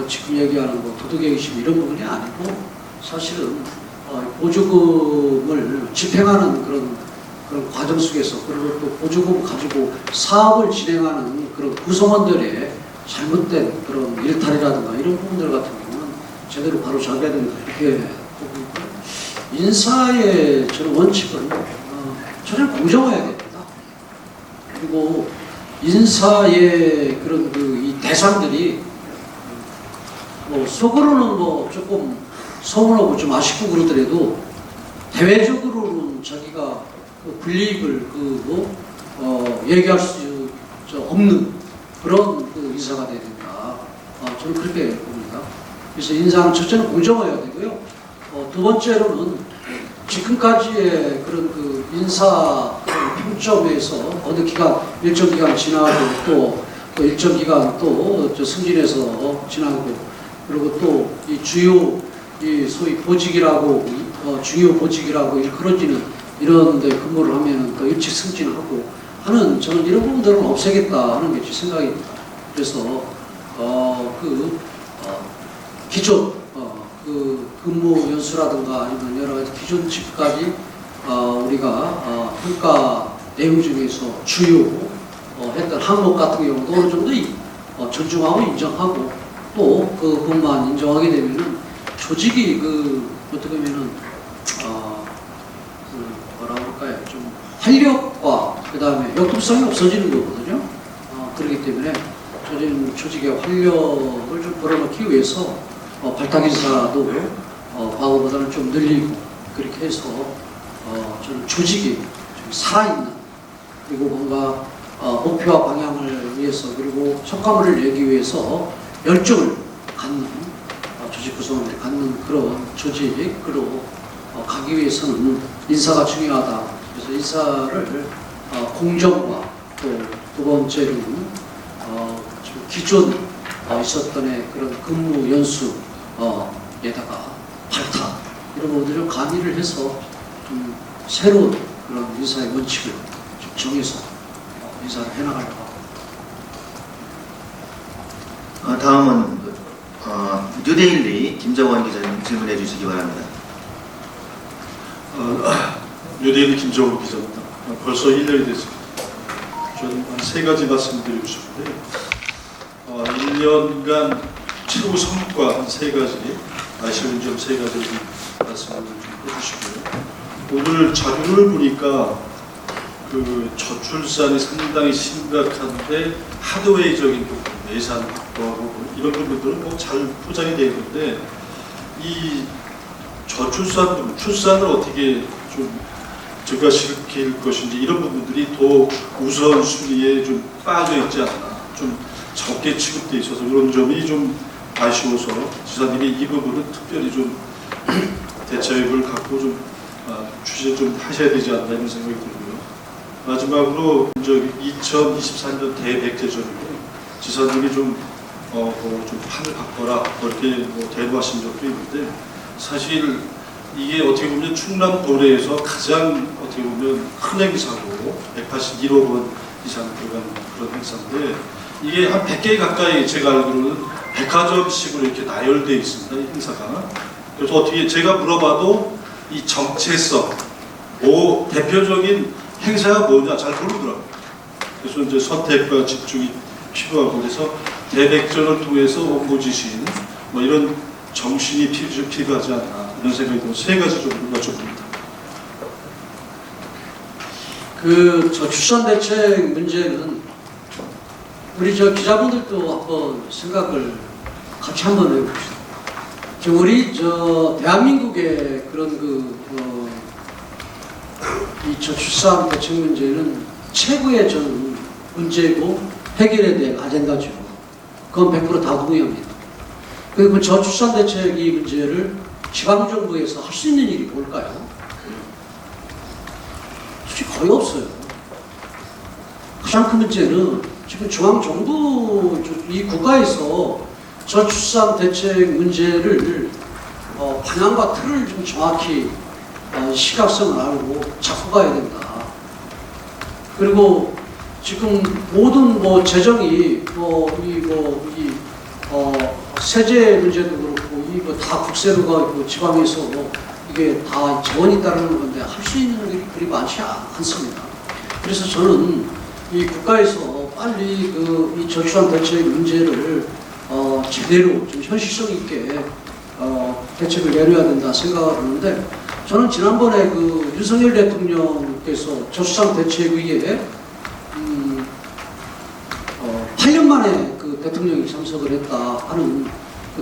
지금 얘기하는 도덕의식 이런 부분이 아니고, 사실은 보조금을 집행하는 그런 과정 속에서, 그리고 또 보조금 가지고 사업을 진행하는 그런 구성원들의 잘못된 그런 일탈이라든가 이런 부분들 같은 경우는 제대로 바로 잡아야 된다 이렇게 보고 있고요. 인사의 저는 원칙은 저는 공정해야 됩니다. 그리고 인사의 그런 이 대상들이 속으로는 조금 서운하고 좀 아쉽고 그러더라도 대외적으로는 자기가 그 불이익을 얘기할 수 없는 그런 그 인사가 돼야 된다. 저는 그렇게 봅니다. 그래서 인사는 첫째는 공정해야 되고요. 두 번째로는 지금까지의 그런 그 인사 평점에서 어느 기간 일정 기간 지나고 또 일정 기간 또 승진해서 지나고 그리고 또 이 주요 이 소위 보직이라고 중요 보직이라고 일컬어지는 이런데 근무를 하면은 또 일찍 승진하고 하는 저는 이런 부분들은 없애겠다 하는 게 제 생각입니다. 그래서 기존 그 근무 연수라든가 아니면 여러 가지 기존 직까지 우리가 평가 내용 중에서 주요 했던 항목 같은 경우도 어느 정도 존중하고 인정하고 또 그것만 인정하게 되면은 조직이 어떻게 보면은 뭐라 그럴까요? 좀 활력과 그 다음에 역동성이 없어지는 거거든요. 그렇기 때문에 조직의 활력을 좀 불어넣기 위해서 발탁인사도 과거보다는 좀 늘리고 그렇게 해서 저는 조직이 좀 살아있는 그리고 뭔가 목표와 방향을 위해서 그리고 성과물을 내기 위해서 열정을 갖는 조직 구성원을 갖는 그런 조직으로 가기 위해서는 인사가 중요하다. 그래서 인사를 공정과 또 두 번째로는 좀 기존 있었던 그런 근무 연수 에다가 발탁 이런 부분들을 좀 가미를 해서 좀 새로운 그런 인사의 원칙을 좀 정해서 인사를 해나가려고 합니다. 다음은 뉴데일리 김정원 기자님 질문해 주시기 바랍니다. 뉴데일리 김정우 기자입니다. 벌써 1년이 됐습니다. 저는 한 3가지 말씀드리고 싶은데 1년간 최고 성과 한 3가지, 아쉬운 점 3가지를 말씀을 좀 해주시고요. 오늘 자료를 보니까 그 저출산이 상당히 심각한데 하드웨이적인 부분, 예산 확보하고 이런 부분들은 뭐 잘 포장이 되어 있는데 이 저출산 부분, 출산을 어떻게 좀 증가시킬 것인지 이런 부분들이 더 우선순위에 좀 빠져 있지 않나, 좀 적게 취급되어 있어서 이런 점이 좀 아쉬워서 지사님이 이 부분은 특별히 좀 대책을 갖고 좀 취재 좀 하셔야 되지 않나 이런 생각이 들고요. 마지막으로 2024년 대백제전인데 지사님이 좀 판을 바꿔라 그렇게 대도하신 적도 있는데 사실 이게 어떻게 보면 충남 도내에서 가장 어떻게 보면 큰 행사고 181억 원 이상 들어간 그런 행사인데 이게 한 100개 가까이 제가 알기로는 백화점식으로 이렇게 나열되어 있습니다. 이 행사가. 그래서 어떻게 제가 물어봐도 이 정체성, 대표적인 행사가 뭐냐 잘 모르더라고요. 그래서 이제 선택과 집중이 필요하고 그래서 대백전을 통해서 원고지신 이런 정신이 필요하지 않나 이런 생각이 들어서 3가지 정도 여쭤봅니다. 그 저출산 대책 문제는 우리 기자분들도 한번 생각을 같이 한번 해봅시다. 우리 대한민국의 그런 이 저출산 대책 문제는 최고의 저는 문제고 해결에 대한 아젠다죠. 그건 100% 다 동의합니다. 그리고 저출산 대책 이 문제를 지방정부에서 할 수 있는 일이 뭘까요? 솔직히 거의 없어요. 가장 큰 문제는 지금 중앙정부 이 국가에서 저출산 대책 문제를 방향과 틀을 좀 정확히 시각성을 알고 잡고 가야 된다. 그리고 지금 모든 재정이 세제 문제도 그렇고 다 국세로 가고 지방에서 이게 다 재원이 따르는 건데 할 수 있는 일이 그리 많지 않습니다. 그래서 저는 이 국가에서 빨리 이 저출산 대책 문제를 제대로 좀 현실성 있게 대책을 내려야 된다 생각을 하는데 저는 지난번에 윤석열 대통령께서 저출산 대책위에 8년 만에 대통령이 참석을 했다 하는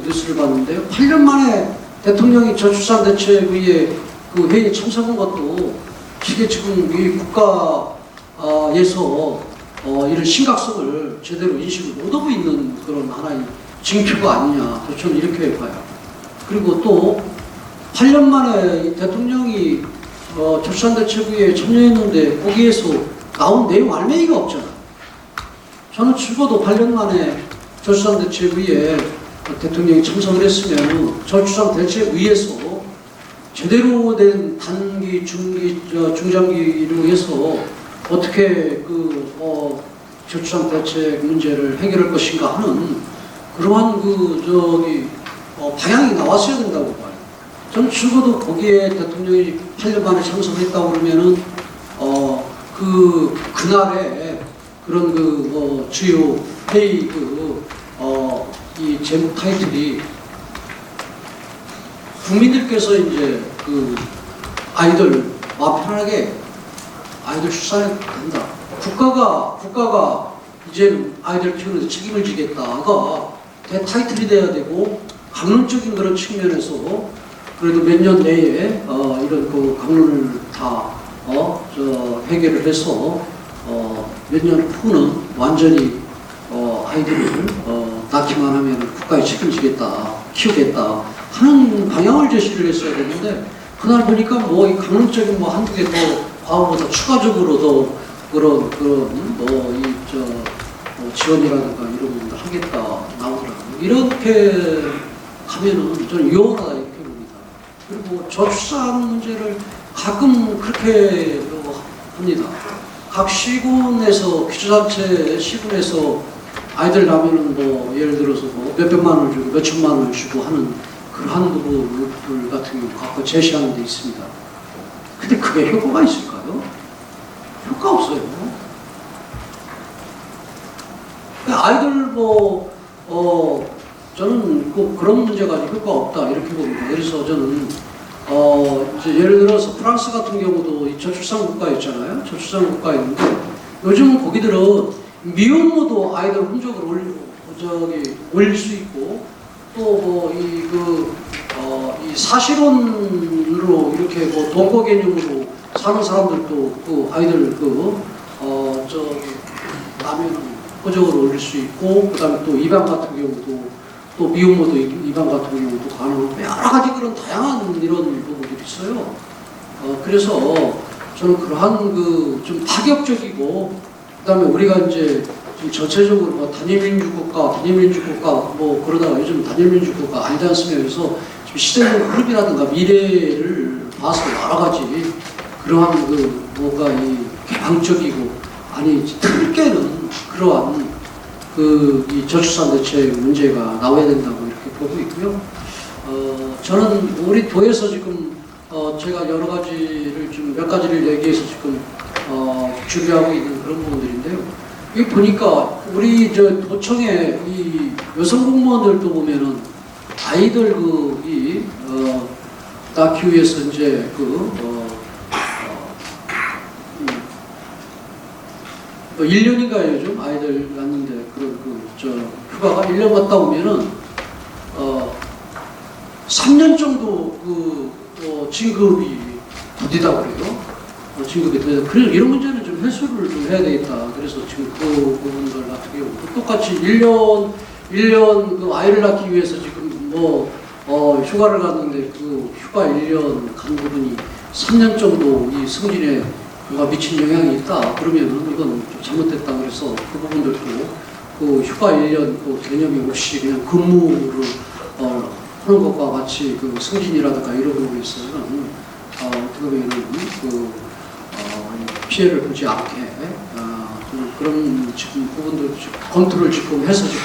뉴스를 봤는데요. 8년 만에 대통령이 저출산 대책위에 회의에 참석한 것도 이게 지금 이 국가에서 이런 심각성을 제대로 인식을 못하고 있는 그런 하나의 징표가 아니냐, 저는 이렇게 봐요. 그리고 또 8년 만에 이 대통령이 조치산대책위에 참여했는데 거기에서 나온 내용 알맹이가 없잖아요. 저는 죽어도 8년 만에 조치산대책위에 대통령이 참석을 했으면 조치산대책위에서 제대로 된 단기, 중기, 중장기로 해서 어떻게 저출산 대책 문제를 해결할 것인가 하는 그러한 방향이 나왔어야 된다고 봐요. 저는 죽어도 거기에 대통령이 8년 만에 참석했다고 그러면은 그날에 그런 주요 회의 이 제목 타이틀이 국민들께서 이제 아이들 마음 편하게 아이들 출산해도 된다. 국가가 이제는 아이들 키우는 데 책임을 지겠다가 타이틀이 돼야 되고 강론적인 그런 측면에서 그래도 몇 년 내에 이런 강론을 다 해결을 해서 몇 년 후는 완전히 아이들을 낳기만 하면 국가에 책임지겠다, 키우겠다 하는 방향을 제시를 했어야 되는데 그날 보니까 이 강론적인 한두 개 더 과거보다 추가적으로 더 그런 지원이라든가 이런 부분을 하겠다 나오더라고요. 이렇게 가면은 저는 위험하다 이렇게 봅니다. 그리고 저출산 문제를 가끔 그렇게 합니다. 각 시군에서 기초자치 시군에서 아이들 낳으면은 예를 들어서 몇백만 원을 주고 몇천만 원을 주고 하는 그러한 부분들 같은 경우 갖고 제시하는 데 있습니다. 근데 그게 효과가 있을까요? 효과 없어요. 아이들 저는 그런 문제가 효과가 없다 이렇게 봅니다. 그래서 저는 이제 예를 들어서 프랑스 같은 경우도 이 저출산 국가였잖아요. 저출산 국가였는데 요즘은 거기들은 미혼모도 아이들 흔적을 올릴 수 있고 또 이 사실혼으로 이렇게 동거 개념으로 사는 사람들도 아이들 나면 호적을 올릴 수 있고 그다음에 또 입양 같은 경우도 또 미혼모도 입양 같은 경우도 가능하고 여러 가지 그런 다양한 이런 부분들이 있어요. 그래서 저는 그러한 좀 파격적이고 그다음에 우리가 이제 좀 전체적으로 단일민주국가 그러다가 요즘 단일민주국가 아니지 않습니까? 그래서 지금 시대적 흐름이라든가 미래를 봐서 여러 가지 그러한 뭔가 이 개방적이고 틀게는 그러한 이 저출산 대책 문제가 나와야 된다고 이렇게 보고 있고요. 저는 우리 도에서 지금 제가 여러 가지를 몇 가지를 얘기해서 지금 준비하고 있는 그런 부분들인데요. 여기 보니까 우리 도청의 이 여성 공무원들도 보면은 아이들 낳기 위해서 이제 1년인가요 요즘 아이들 낳는데 휴가가 1년 갔다 오면은 3년 정도 진급이 더디다 그래요. 진급이 더디다. 그래서 이런 문제는 좀 해소를 좀 해야 되겠다. 그래서 지금 그 부분들 같은 경우 똑같이 1년 아이를 낳기 위해서 지금 휴가를 갔는데 휴가 1년 간 부분이 3년 정도 이 승진에 미친 영향이 있다. 그러면은 이건 좀 잘못됐다. 그래서 그 부분들도 휴가 1년 개념이 없이 그냥 근무를 하는 것과 같이 승진이라든가 이런 부분에 있어서는 어떻게 보면은 피해를 보지 않게 그런 지금 부분도 검토를 지금 해서 지금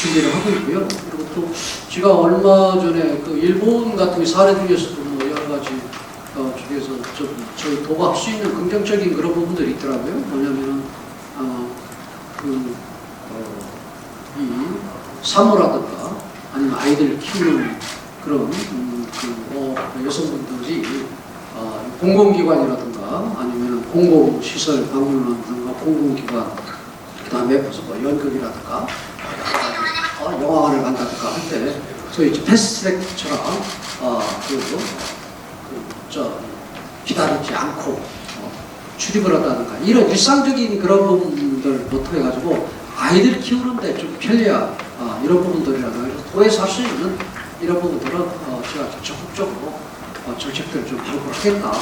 준비를 하고 있고요. 그리고 또 제가 얼마 전에 일본 같은 사례 중에서도 여러 가지 중에서 저희 도가 할 수 있는 긍정적인 그런 부분들이 있더라고요. 뭐냐면은 이 사모라든가 아니면 아이들 키우는 그런 여성분들이 공공기관이라든가 아니면 공공시설 방문이라든가 공공기관 그다음에 무슨 연극이라든가 영화관을 간다든가 할 때 저희 패스트트랙처럼 기다리지 않고 출입을 한다든가 이런 일상적인 그런 부분들부터 해가지고 아이들 키우는데 좀 편리한 이런 부분들이라든가 도에서 할 수 있는 이런 부분들은 제가 적극적으로 정책들을 좀 발굴하겠다.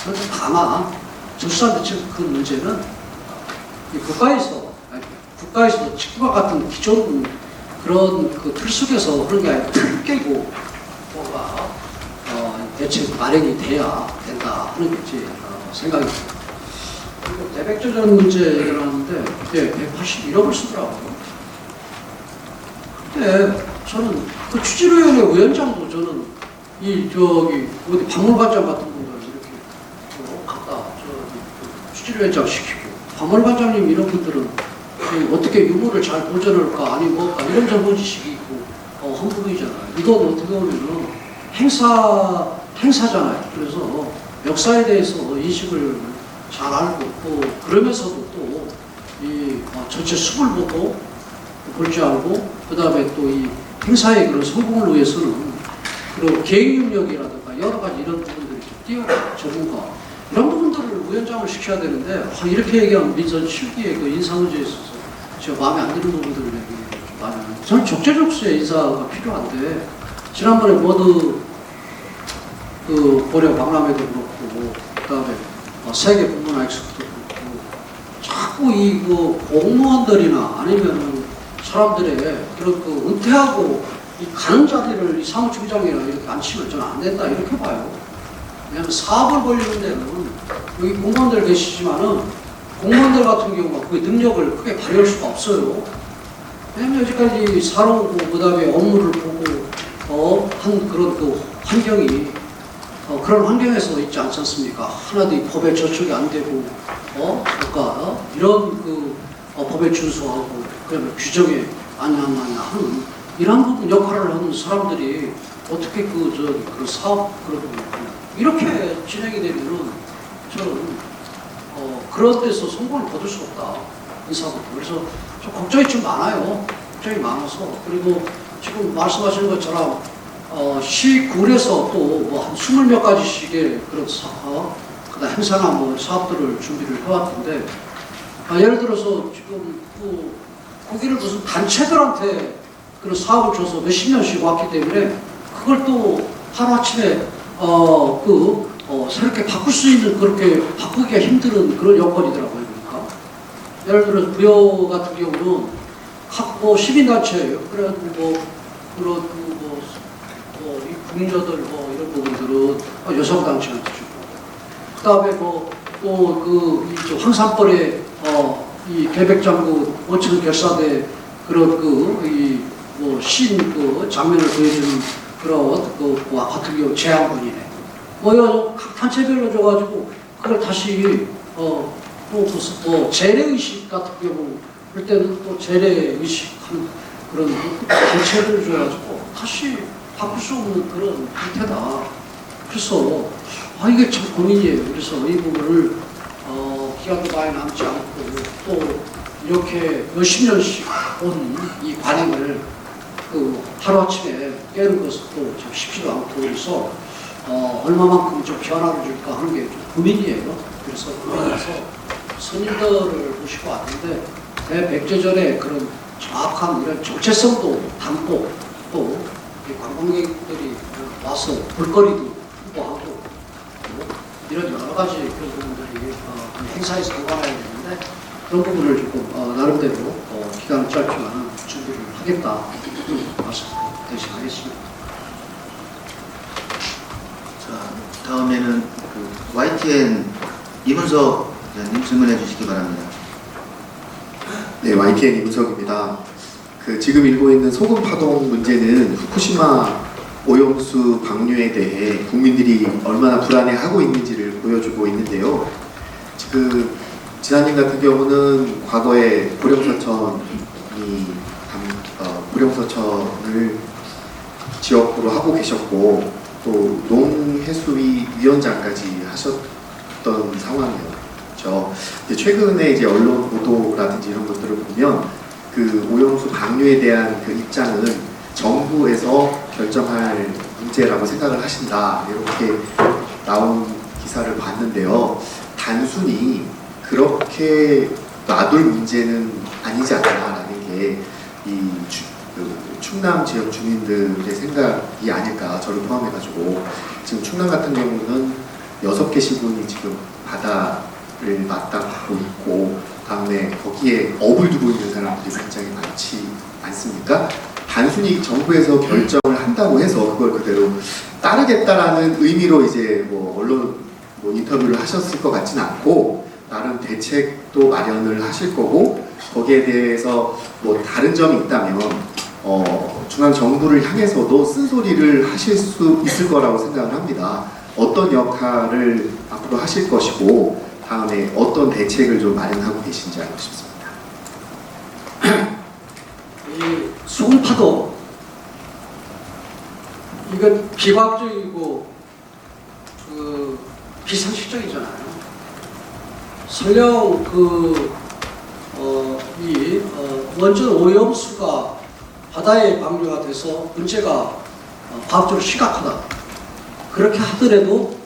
그런데 다만 전수사한테 지금 그 문제는 이 국가에서 직구와 같은 기존 그런 그 틀 속에서 그런 게 아니라 틀 깨고 뭐가 대책 마련이 돼야 된다 하는 게 제 생각입니다. 그리고 대백조전 문제 일어났는데 그때 181억을 쓰더라고요. 근데 저는 그 추진위원회 위원장도 저는 이 저기 어디 박물관장 같은 분들 이렇게 갖다 추진위원장 시키고 박물관장님 이런 분들은 어떻게 유물을 잘 보존할까 아니 뭐까 이런 전문지식이 있고 헌부이잖아요. 이건 어떻게 보면은 행사잖아요. 그래서 역사에 대해서 인식을 잘 알고 또 그러면서도 또 이 전체 숲을 보고 볼 줄 알고 그 다음에 또 이 행사의 그런 성공을 위해서는 그리고 계획 능력이라든가 여러 가지 이런 부분들이 좀 뛰어난 전문가 이런 부분들을 위원장을 시켜야 되는데 이렇게 얘기하면 민선 7기의 그 인사 문제에 있어서 제가 마음에 안 드는 부분들을 많이 합니다. 저는 적재적소의 인사가 필요한데 지난번에 모두 그 고려 박람회도 그렇고 그다음에 세계 국문화 엑스포도 그렇고 자꾸 이거 공무원들이나 아니면은 사람들의 그런 그 은퇴하고 이 가는 자리를 이 사무총장이나 이렇게 앉히면 저는 안 된다 이렇게 봐요. 왜냐하면 사업을 벌리는 데는 여기 공무원들 계시지만은 공무원들 같은 경우가 그 능력을 크게 발휘할 수가 없어요. 왜냐하면 여기까지 살아오고 그 다음에 업무를 보고 한 그런 그 환경이 그런 환경에서 있지 않지 않습니까? 하나도 이 법에 저촉이 안 되고 그러니까 이런 그 법에 준수하고 그다음에 규정에 안 하는 이런 부분 역할을 하는 사람들이 어떻게 그 사업 그런 이렇게 진행이 되면은 저는 그런 데서 성공을 거둘 수 없다 인사부터. 그래서 좀 걱정이 좀 많아요. 걱정이 많아서 그리고 지금 말씀하시는 것처럼 시군에서 또 뭐 한 20몇 가지씩의 그런 그다음 행사나 뭐 사업들을 준비를 해왔던데 예를 들어서 지금 거기를 무슨 단체들한테 그런 사업을 줘서 몇십 년씩 왔기 때문에 그걸 또 하루아침에 새롭게 바꿀 수 있는 그렇게 바꾸기가 힘든 그런 여건이더라고요. 그러니까 예를 들어서 부여 같은 경우는 각 시민단체예요. 그래가지고 이 국민저들 이런 부분들은 여성단체한테 주고 그 다음에 이 황산벌에 이 계백장구 5층 결사대 그런 장면을 보여주는 그런 같은 경우 제한군이네. 각 단체별로 줘가지고 그걸 다시 재래의식 같은 경우 그럴 때는 또 재래의식한 그런 단체를 줘가지고 다시 바꿀 수 없는 그런 형태다. 그래서 이게 참 고민이에요. 그래서 이 부분을 기간도 많이 남지 않고 또 이렇게 몇십 년씩 온 이 관행을 하루아침에 깨는 것도 참 쉽지도 않고 그래서 얼마만큼 좀 변화를 줄까 하는 게 좀 고민이에요. 그래서 고민해서 선임들을 모시고 왔는데 대백제전에 그런 정확한 이런 정체성도 담고 또 관광객들이 와서 볼거리도 홍보하고 이런 여러 가지 그런 부분들이 행사에서 보관해야 되는데 그런 부분을 조금 나름대로 기간은 짧지만 준비를 하겠다 말씀 대신하겠습니다. 자, 다음에는 YTN 이문석 위원님 질문해 주시기 바랍니다. 네, YTN 이문석입니다. 지금 일고 있는 소금 파동 문제는 후쿠시마 오염수 방류에 대해 국민들이 얼마나 불안해하고 있는지를 보여주고 있는데요. 지사님 같은 경우는 과거에 고령서천을 지역구로 하고 계셨고 또 농해수위 위원장까지 하셨던 상황이었죠. 최근에 이제 언론 보도라든지 이런 것들을 보면 오염수 방류에 대한 입장은 정부에서 결정할 문제라고 생각을 하신다 이렇게 나온 기사를 봤는데요. 단순히 그렇게 놔둘 문제는 아니지 않나라는 게 이 충남 지역 주민들의 생각이 아닐까, 저를 포함해가지고. 지금 충남 같은 경우는 6개 시군이 지금 바다를 맞닿고 있고, 다음에 거기에 업을 두고 있는 사람들이 굉장히 많지 않습니까? 단순히 정부에서 결정을 한다고 해서 그걸 그대로 따르겠다라는 의미로 이제 뭐 언론 뭐 인터뷰를 하셨을 것 같지는 않고, 나름 대책도 마련을 하실 거고, 거기에 대해서 뭐 다른 점이 있다면 중앙 정부를 향해서도 쓴소리를 하실 수 있을 거라고 생각을 합니다. 어떤 역할을 앞으로 하실 것이고, 다음에 어떤 대책을 좀 마련하고 계신지 알고 싶습니다. 이 수공파도 이건 비과학적이고 그 비상식적이잖아요. 설령 원전 오염수가 바다에 방류가 돼서 문제가 과학적으로 심각하다. 그렇게 하더라도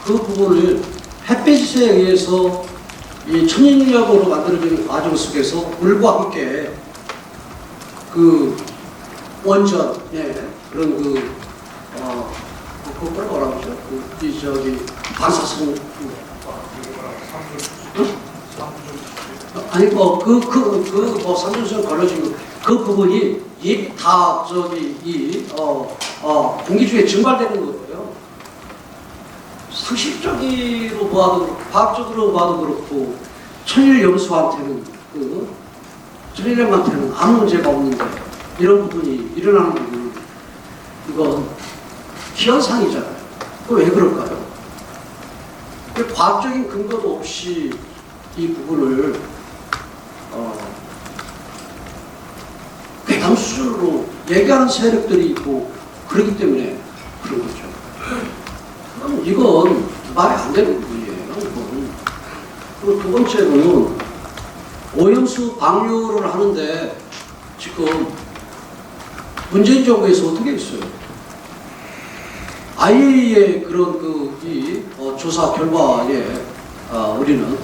그 부분을 햇빛에 의해서 이 천연력으로 만들어지는 과정 속에서 물과 함께 그 원전의 그런 그걸 뭐라고 하죠? 반사성 아니 삼중수용 걸러지고 그 부분이 다 공기 중에 증발되는 거예요. 상식적으로 봐도 그렇고 과학적으로 봐도 그렇고 천일염수한테는 천일염한테는 아무 문제가 없는데 이런 부분이 일어나는 부분은 이건 기현상이잖아요. 그거 왜 그럴까요? 과학적인 근거도 없이 이 부분을 괴담 수준으로 얘기하는 세력들이 있고 그렇기 때문에 그런 거죠. 그럼 이건 말이 안 되는 부분이에요. 이건. 그리고 두 번째로는 오염수 방류를 하는데 지금 문재인 정부에서 어떻게 했어요? IAEA의 그런 조사 결과에 우리는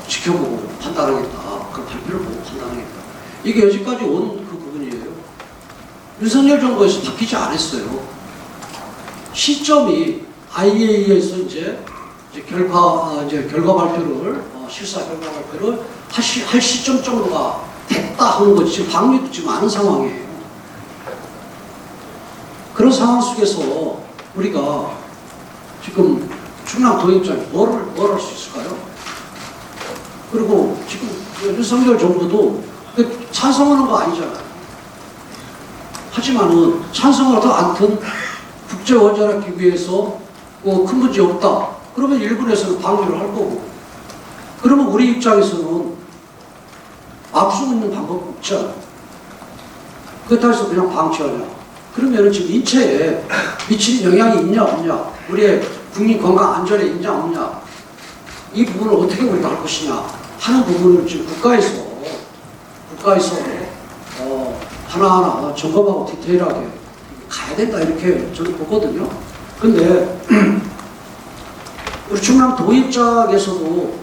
지켜보고 판단하겠다. 그 발표를 보고 판단하겠다. 이게 여기까지 온 그 부분이에요. 윤석열 정부에서 바뀌지 않았어요. 시점이 IAEA에서 이제 결과 발표를 실사 결과 발표를 할 시점 정도가 됐다 하는 거지. 지금 방류도 지금 많은 상황이에요. 그런 상황 속에서 우리가 지금 충남 도입장에 뭘 할 수 있을까요? 그리고 지금 윤석열 정부도 찬성하는 거 아니잖아요. 하지만은 찬성하도 않든 국제원자력기구에서 큰 문제 없다. 그러면 일본에서는 방류를 할 거고. 그러면 우리 입장에서는 앞서고 있는 방법이 없잖아요. 그렇다고 해서 그냥 방치하냐. 그러면 지금 인체에 미치는 영향이 있냐 없냐, 우리의 국민 건강 안전에 있냐 없냐, 이 부분을 어떻게 우리가 할 것이냐 하는 부분을 지금 국가에서 하나하나 점검하고 디테일하게 가야 된다, 이렇게 저는 보거든요. 근데 우리 충남 도입장에서도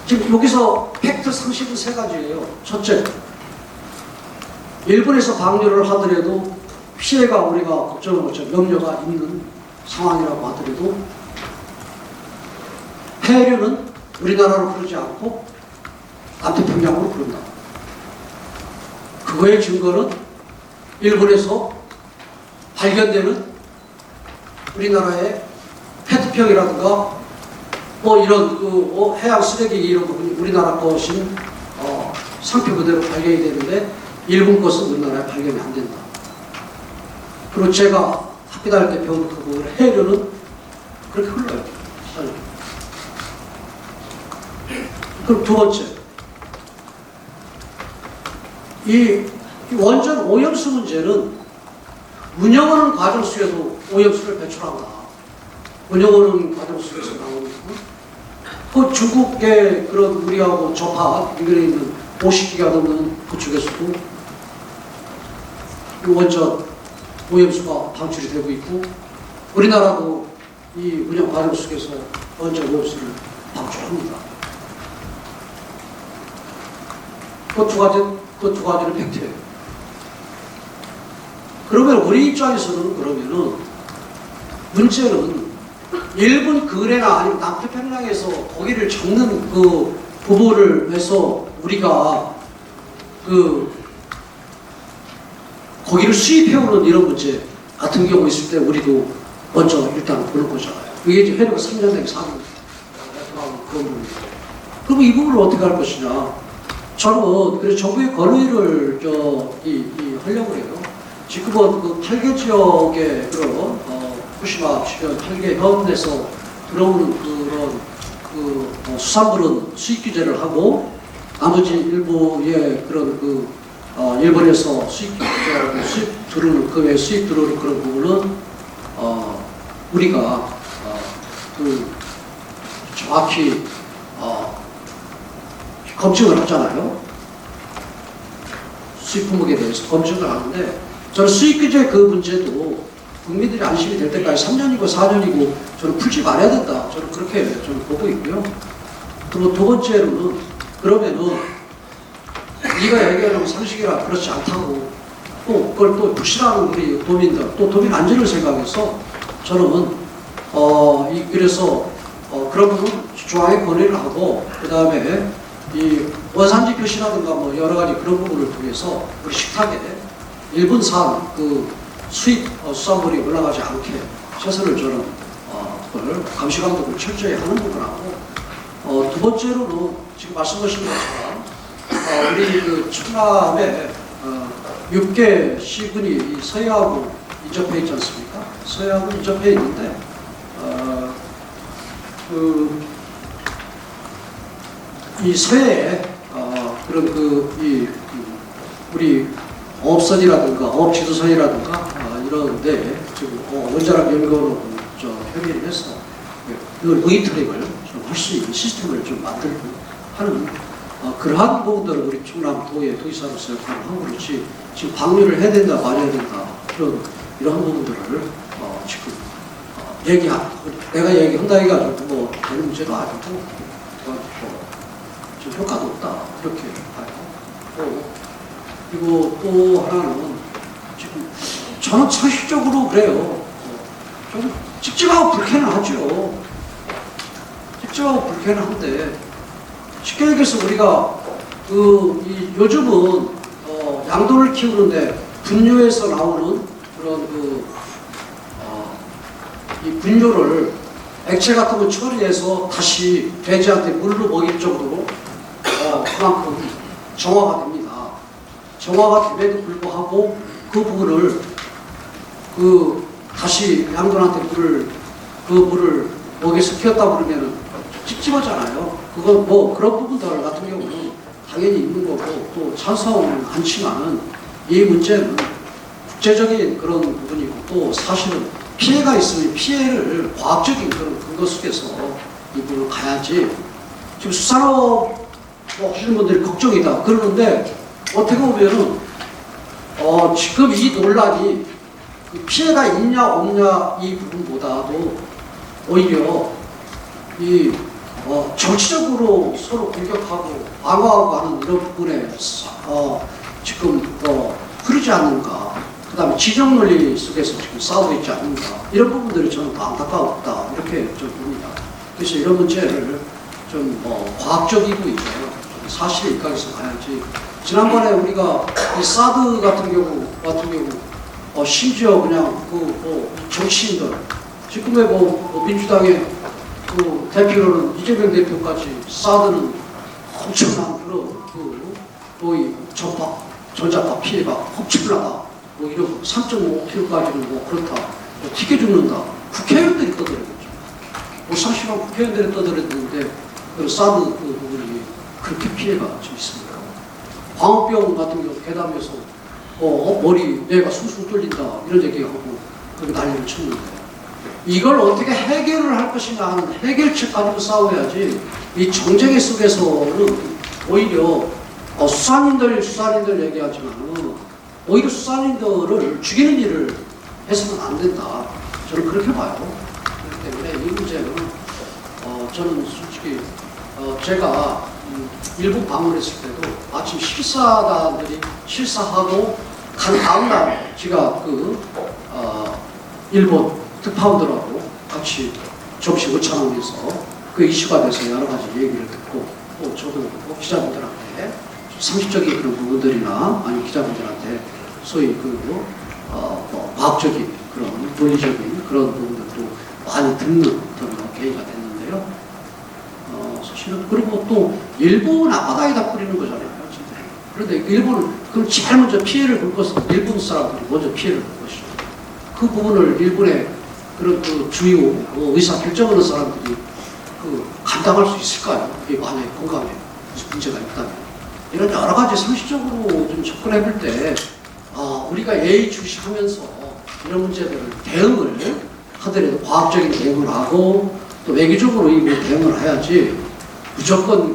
지금 여기서 팩트 상식은 세 가지예요. 첫째, 일본에서 방류를 하더라도 피해가 우리가 걱정을 못해 염려가 있는 상황이라고 하더라도 폐류는 우리나라로 흐르지 않고 남태평양으로 흐른다. 그거의 증거는 일본에서 발견되는 우리나라의 페트병이라든가 이런 해양 쓰레기 이런 부분이 우리나라 것인 상표 그대로 발견이 되는데 일본 것은 우리나라에 발견이 안 된다. 그리고 제가 학교 다닐 때 배운 그 부분, 해류는 그렇게 흘러요. 그럼 두 번째, 이 원전 오염수 문제는 운영하는 과정 속에서 오염수를 배출한다. 운영하는 과정 속에서 나오는 그 중국의 그런 우리하고 접하 연결해 있는 50기가 넘는 그쪽에서도 이 원전 오염수가 방출이 되고 있고, 우리나라도 이 운영 과정 속에서 먼저 몫을 방출합니다. 그 두 가지는 팩트예요. 그러면 우리 입장에서는 그러면은 문제는 일본 근해나 아니면 남태평양에서 고기를 잡는 그 부분을 해서 우리가 그 고기를 수입해오는 이런 문제 같은 경우 있을 때 우리도 먼저 일단 보는 거잖아요. 이게 이제 해로가 3년 내지 4년 그런 부분이죠. 그럼 이 부분을 어떻게 할 것이냐? 저는 그래서 정부의 건의를 하려고 해요. 지금은 그 8개 지역의 그런 후쿠시마 주변 8개 현에서 들어오는 그런 수산물은 수입 규제를 하고 나머지 일부의 그런 일본에서 수입 들어오는 그 외 수입 들어오는 그런 부분은 우리가 정확히 검증을 하잖아요. 수입 품목에 대해서 검증을 하는데 저는 수입 규제 그 문제도 국민들이 안심이 될 때까지 3년이고 4년이고 저는 풀지 말아야 된다. 저는 그렇게 저는 보고 있고요. 그리고 두 번째로는 그러면은 네가 얘기하는 상식이라 그렇지 않다고 또 그걸 또 불신하는 우리 도민들 또 도민 안전을 생각해서 저는 그래서 그런 부분 중앙에 건의를 하고 그 다음에 이 원산지 표시라든가 뭐 여러 가지 그런 부분을 통해서 우리 식탁에 일본산 그 수입 수산물이 올라가지 않게 최선을 저는 그걸 감시 감독을 철저히 하는 부분하고 두 번째로는 지금 말씀하신 것처럼 우리 그 충남에 6개 시군이 서해하고 인접해 있지 않습니까? 서해하고 인접해 있는데 이 서해에 그런 우리 어업선이라든가 어업지도선이라든가 이런데 지금 원자력 연구원하고 협의를 해서 이걸 모니터링을 좀 할 수 있는 시스템을 좀 만들고 하는 그러한 부분들을 우리 충남도의 도지사로서 역할을 하고 그렇지 지금 방류를 해야 된다 말해야 된다 이런 부분들을 지금 내가 얘기한다 해가지고 뭐 되는 문제도 아니고 좀 효과도 없다 이렇게 봐요. 그리고 또 하나는 지금 저는 상식적으로 그래요. 좀 찝찝하고 불쾌하죠. 찝찝하고 불쾌한데 쉽게 얘기해서 우리가 요즘은 양도를 키우는데 분뇨에서 나오는 그런 이 분뇨를 액체 같은 거 처리해서 다시 돼지한테 물로 먹일 정도로 그만큼 정화가 됩니다. 정화가 됨에도 불구하고 그 부분을 다시 양분한테 물을 먹여서 키웠다 그러면은 찝찝하잖아요. 그건 뭐 그런 부분들 같은 경우는 당연히 있는 거고 또 찬성은 않지만은 이 문제는 국제적인 그런 부분이고 또 사실은 피해가 있으면 피해를 과학적인 그런 근거 속에서 이 부분을 가야지 지금 수산업 하시는 분들이 걱정이다 그러는데 어떻게 보면은 지금 이 논란이 그 피해가 있냐 없냐 이 부분보다도 오히려 이 정치적으로 서로 공격하고 방어하고 하는 이런 부분에 지금 흐르지 않는가. 그 다음에 지정 논리 속에서 지금 싸우고 있지 않는가. 이런 부분들이 저는 더 안타깝다. 이렇게 좀 봅니다. 그래서 이런 문제를 좀 과학적이고 이제 사실 입각에서 봐야지. 지난번에 우리가 이 사드 같은 경우 심지어 그냥 정치인들 지금의 민주당의 대표로는 이재명 대표까지 사드는 엄청난 그런 전자파 피해가 엄청나다. 이런 3.5kg까지는 그렇다. 튀겨 죽는다. 국회의원들이 떠들었죠. 상식한 국회의원들이 떠들었는데 사드 그 부분이 그렇게 피해가 좀 있습니다. 광우병 같은 경우 괴담에서 머리 뇌가 숭숭 뚫린다 이런 얘기하고 그렇게 난리를 쳤는데 이걸 어떻게 해결을 할 것이냐 하는 해결책 가지고 싸워야지 이 정쟁의 속에서는 오히려 수산인들 얘기하지만 오히려 수산인들을 죽이는 일을 해서는 안 된다. 저는 그렇게 봐요. 그렇기 때문에 문제는 저는 솔직히 제가 일본 방문했을 때도 마침 실사단들이 실사하고 간 다음날 제가 일본 특파원들하고 같이 접시 오찬하면서 그 이슈가 돼서 여러 가지 얘기를 듣고 또 저도 기자분들한테 상식적인 그런 부분들이나 아니 기자분들한테 소위 과학적인 그런 논리적인 그런 부분들도 많이 듣는 그런 계기가 됐는데요. 사실은 그리고 또 일본 앞바다에다 뿌리는 거잖아요. 그런데 일본은 그럼 제일 먼저 피해를 볼 것은 일본 사람들이 먼저 피해를 볼 것이죠. 그 부분을 일본의 그런 주요 의사 결정하는 사람들이 감당할 수 있을까요? 이게 만약에 건강에 무슨 문제가 있다면 이런 여러 가지 상식적으로 좀 접근해 볼 때 우리가 예의주시하면서 이런 문제들을 대응을 하더라도 과학적인 대응을 하고 또 외교적으로 이 대응을 해야지 무조건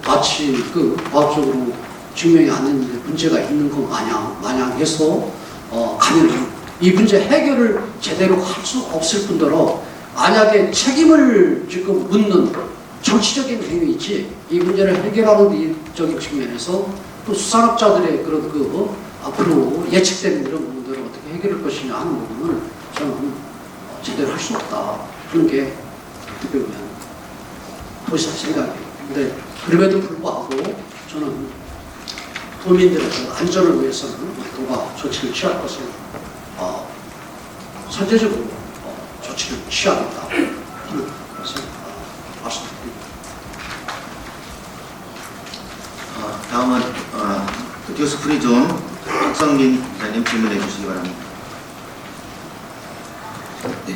마치 과학적으로 증명이 안 되는 문제가 있는 것 마냥 해서 가면 이 문제 해결을 제대로 할 수 없을 뿐더러 만약에 책임을 지금 묻는 정치적인 행위이지 이 문제를 해결하는 이적인 측면에서 또 수산업자들의 그런 앞으로 예측되는 이런 부분들을 어떻게 해결할 것이냐 하는 부분을 저는 제대로 할 수 없다. 그런 게 어떻게 보면 도시락 생각이에요. 근데 그럼에도 불구하고 저는 도민들의 안전을 위해서는 도가 조치를 취할 것을 선제적으로 조치를 취하겠다. 그래서 말씀드립니다. 다음은 뉴스 프리존 박성민 기자님 질문해 주시기 바랍니다. 네,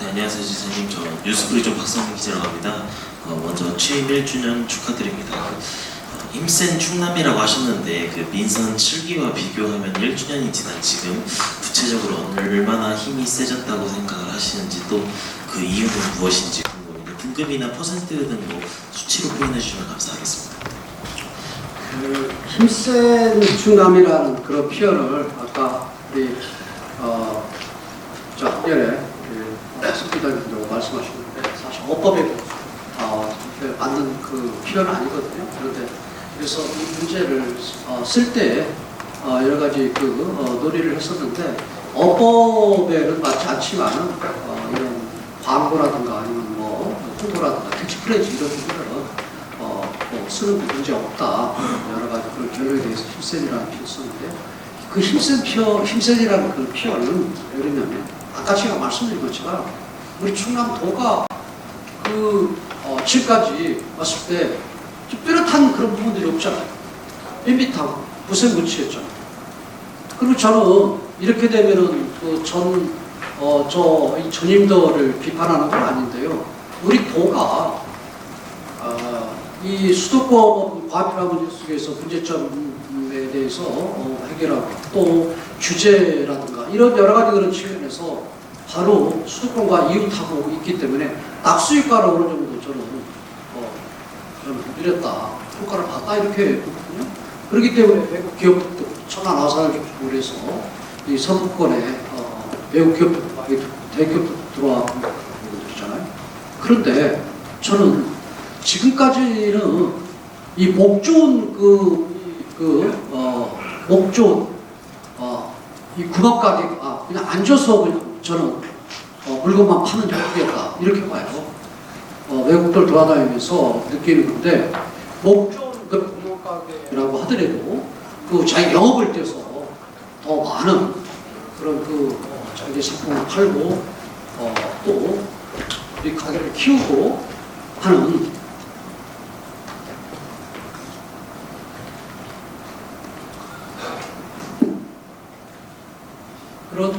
안녕하세요 지사님. 저 뉴스프리존 박성민 기자라고 합니다. 먼저 취임 1주년 축하드립니다. 힘센 충남이라고 하셨는데 민선 7기와 비교하면 1주년이 지난 지금 구체적으로 얼마나 힘이 세졌다고 생각을 하시는지 또 그 이유는 무엇인지 궁금합니다. 등급이나 퍼센트 등 수치로 표현해 주시면 감사하겠습니다. 힘센 충남이라는 그런 표현을 아까 우리 학년에 승기자님도 말씀하셨는데 사실 어법에 맞는 표현은 아니거든요. 그런데 그래서 이 문제를 쓸 때 여러 가지 논의를 했었는데 어법에는 맞지 않지만은 이런 광고라든가 아니면 홍보라든가 캐치프레이즈 이런 부분들은 쓰는 게 문제 없다. 여러 가지 그런 결론에 대해서 힘센이라는 표현을 썼는데 그 힘센이라는 그 표현은 왜 그러냐면 아까 제가 말씀드린 것처럼 우리 충남도가 지금까지 왔을 때 뚜렷한 그런 부분들이 없잖아요. 밋밋하고 무색무취했잖아요. 그리고 저는 이렇게 되면은 이 전임도를 비판하는 건 아닌데요. 우리 도가 이 수도권 과밀화 문제 속에서 문제점에 대해서 해결하고 또 규제라든가 이런 여러 가지 그런 측면에서 바로 수도권과 이웃하고 있기 때문에 낙수효과를 어느 정도 저는 누렸다, 효과를 봤다 이렇게 보거든요. 그렇기 때문에 외국 기업도 천안 아산을 중심으로 해서 이 서부권에 외국 기업도 대기업도 들어와고 있잖아요. 그런데 저는 지금까지는 이 목 좋은 목 좋은 이 구멍 가게 그냥 앉아서 그냥 저는 물건만 파는 형국이었다 이렇게 봐요. 외국들 돌아다니면서 느끼는 건데 목 좋은 구멍 가게라고 하더라도 자기 영업을 떼서 더 많은 그런 자기 상품을 팔고 또 이 가게를 키우고 하는 그런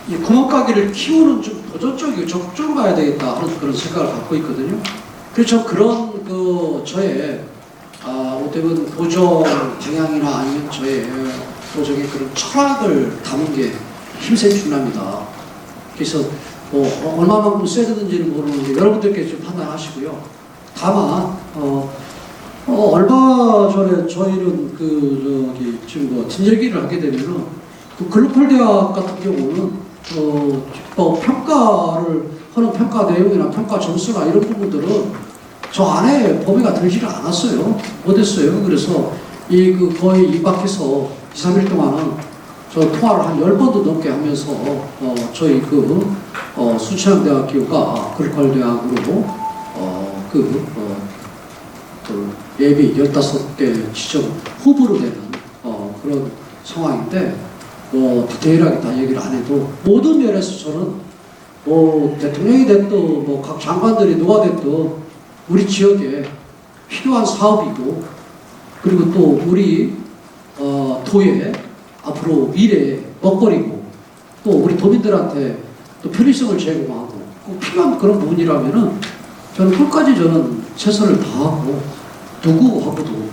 이 구멍가게를 키우는 좀 도전적이고 적극적으로 가야 되겠다 하는 그런 생각을 갖고 있거든요. 그래서 그런 저의 어떻게 보면 도전 방향이나 아니면 저의 도전의 그런 철학을 담은 게 힘센 충남이다. 그래서 얼마만큼 써야 되는지는 모르는데 여러분들께서 좀 판단하시고요. 다만 얼마 전에 저희는 지금 진절기를 하게 되면은 또 글로벌 대학 같은 경우는 평가를 하는 평가 내용이나 평가 점수나 이런 부분들은 저 안에 범위가 들지를 않았어요. 못했어요. 그래서 거의 입학해서 2, 3일 동안은 저 통화를 한 10번도 넘게 하면서 저희 순천대학교가 글로벌 대학으로 예비 15개 지점 후보로 되는 그런 상황인데 디테일하게 다 얘기를 안 해도 모든 면에서 저는 대통령이 됐든 각 장관들이 누가 됐든 우리 지역에 필요한 사업이고 그리고 또 우리 도의 앞으로 미래의 먹거리고 또 우리 도민들한테 또 편의성을 제공하고 꼭 필요한 그런 부분이라면은 저는 끝까지 저는 최선을 다하고 누구하고도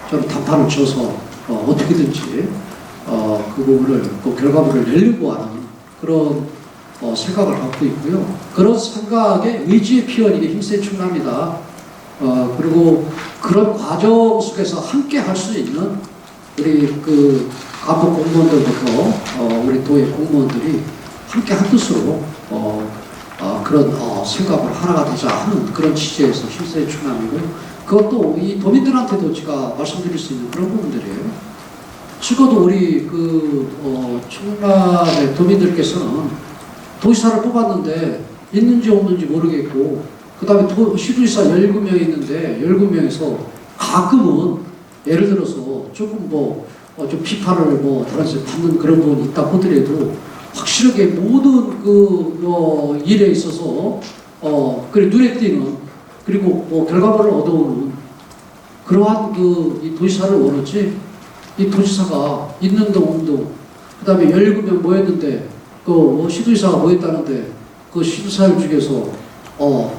저는 단판을 쳐서 어떻게든지 그 부분을 그 결과물을 내려고 하는 그런 생각을 갖고 있고요. 그런 생각에 의지의 피어나게 힘센 충남이다. 그리고 그런 과정 속에서 함께 할 수 있는 우리 그 간부 공무원들부터 우리 도의 공무원들이 함께 한 뜻으로 그런 생각을 하나가 되자 하는 그런 취지에서 힘센 충남이고요. 그것도 이 도민들한테도 제가 말씀드릴 수 있는 그런 부분들이에요. 적어도 우리 충남의 도민들께서는 도지사를 뽑았는데 있는지 없는지 모르겠고 그 다음에 시도지사 17명이 있는데 17명에서 가끔은 예를 들어서 조금 좀 비판을 다른 데서 받는 그런 부분이 있다 하더라도 확실하게 모든 일에 있어서 그리고 눈에 띄는 그리고 결과물을 얻어오는 그러한 이 도지사를 원하지 이 도지사가 있는 동 없는 동 그 다음에 17명 모였는데 시도지사가 모였다는데 그 시도사들 중에서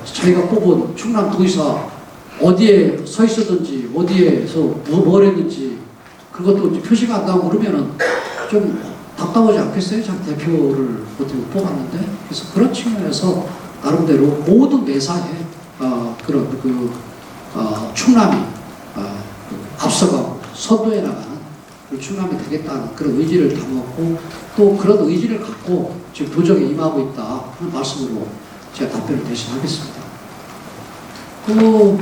자기가 뽑은 충남 도지사 어디에 서 있었든지 어디에서 뭘 했는지 그것도 표시가 안 나오고 그러면은 좀 답답하지 않겠어요? 자기 대표를 어떻게 뽑았는데 그래서 그런 측면에서 나름대로 모든 매사에 그런 충남이 앞서가고 선도해 나가는 충남이 되겠다는 그런 의지를 담았고 또 그런 의지를 갖고 지금 도정에 임하고 있다 하는 말씀으로 제가 답변을 대신하겠습니다. 또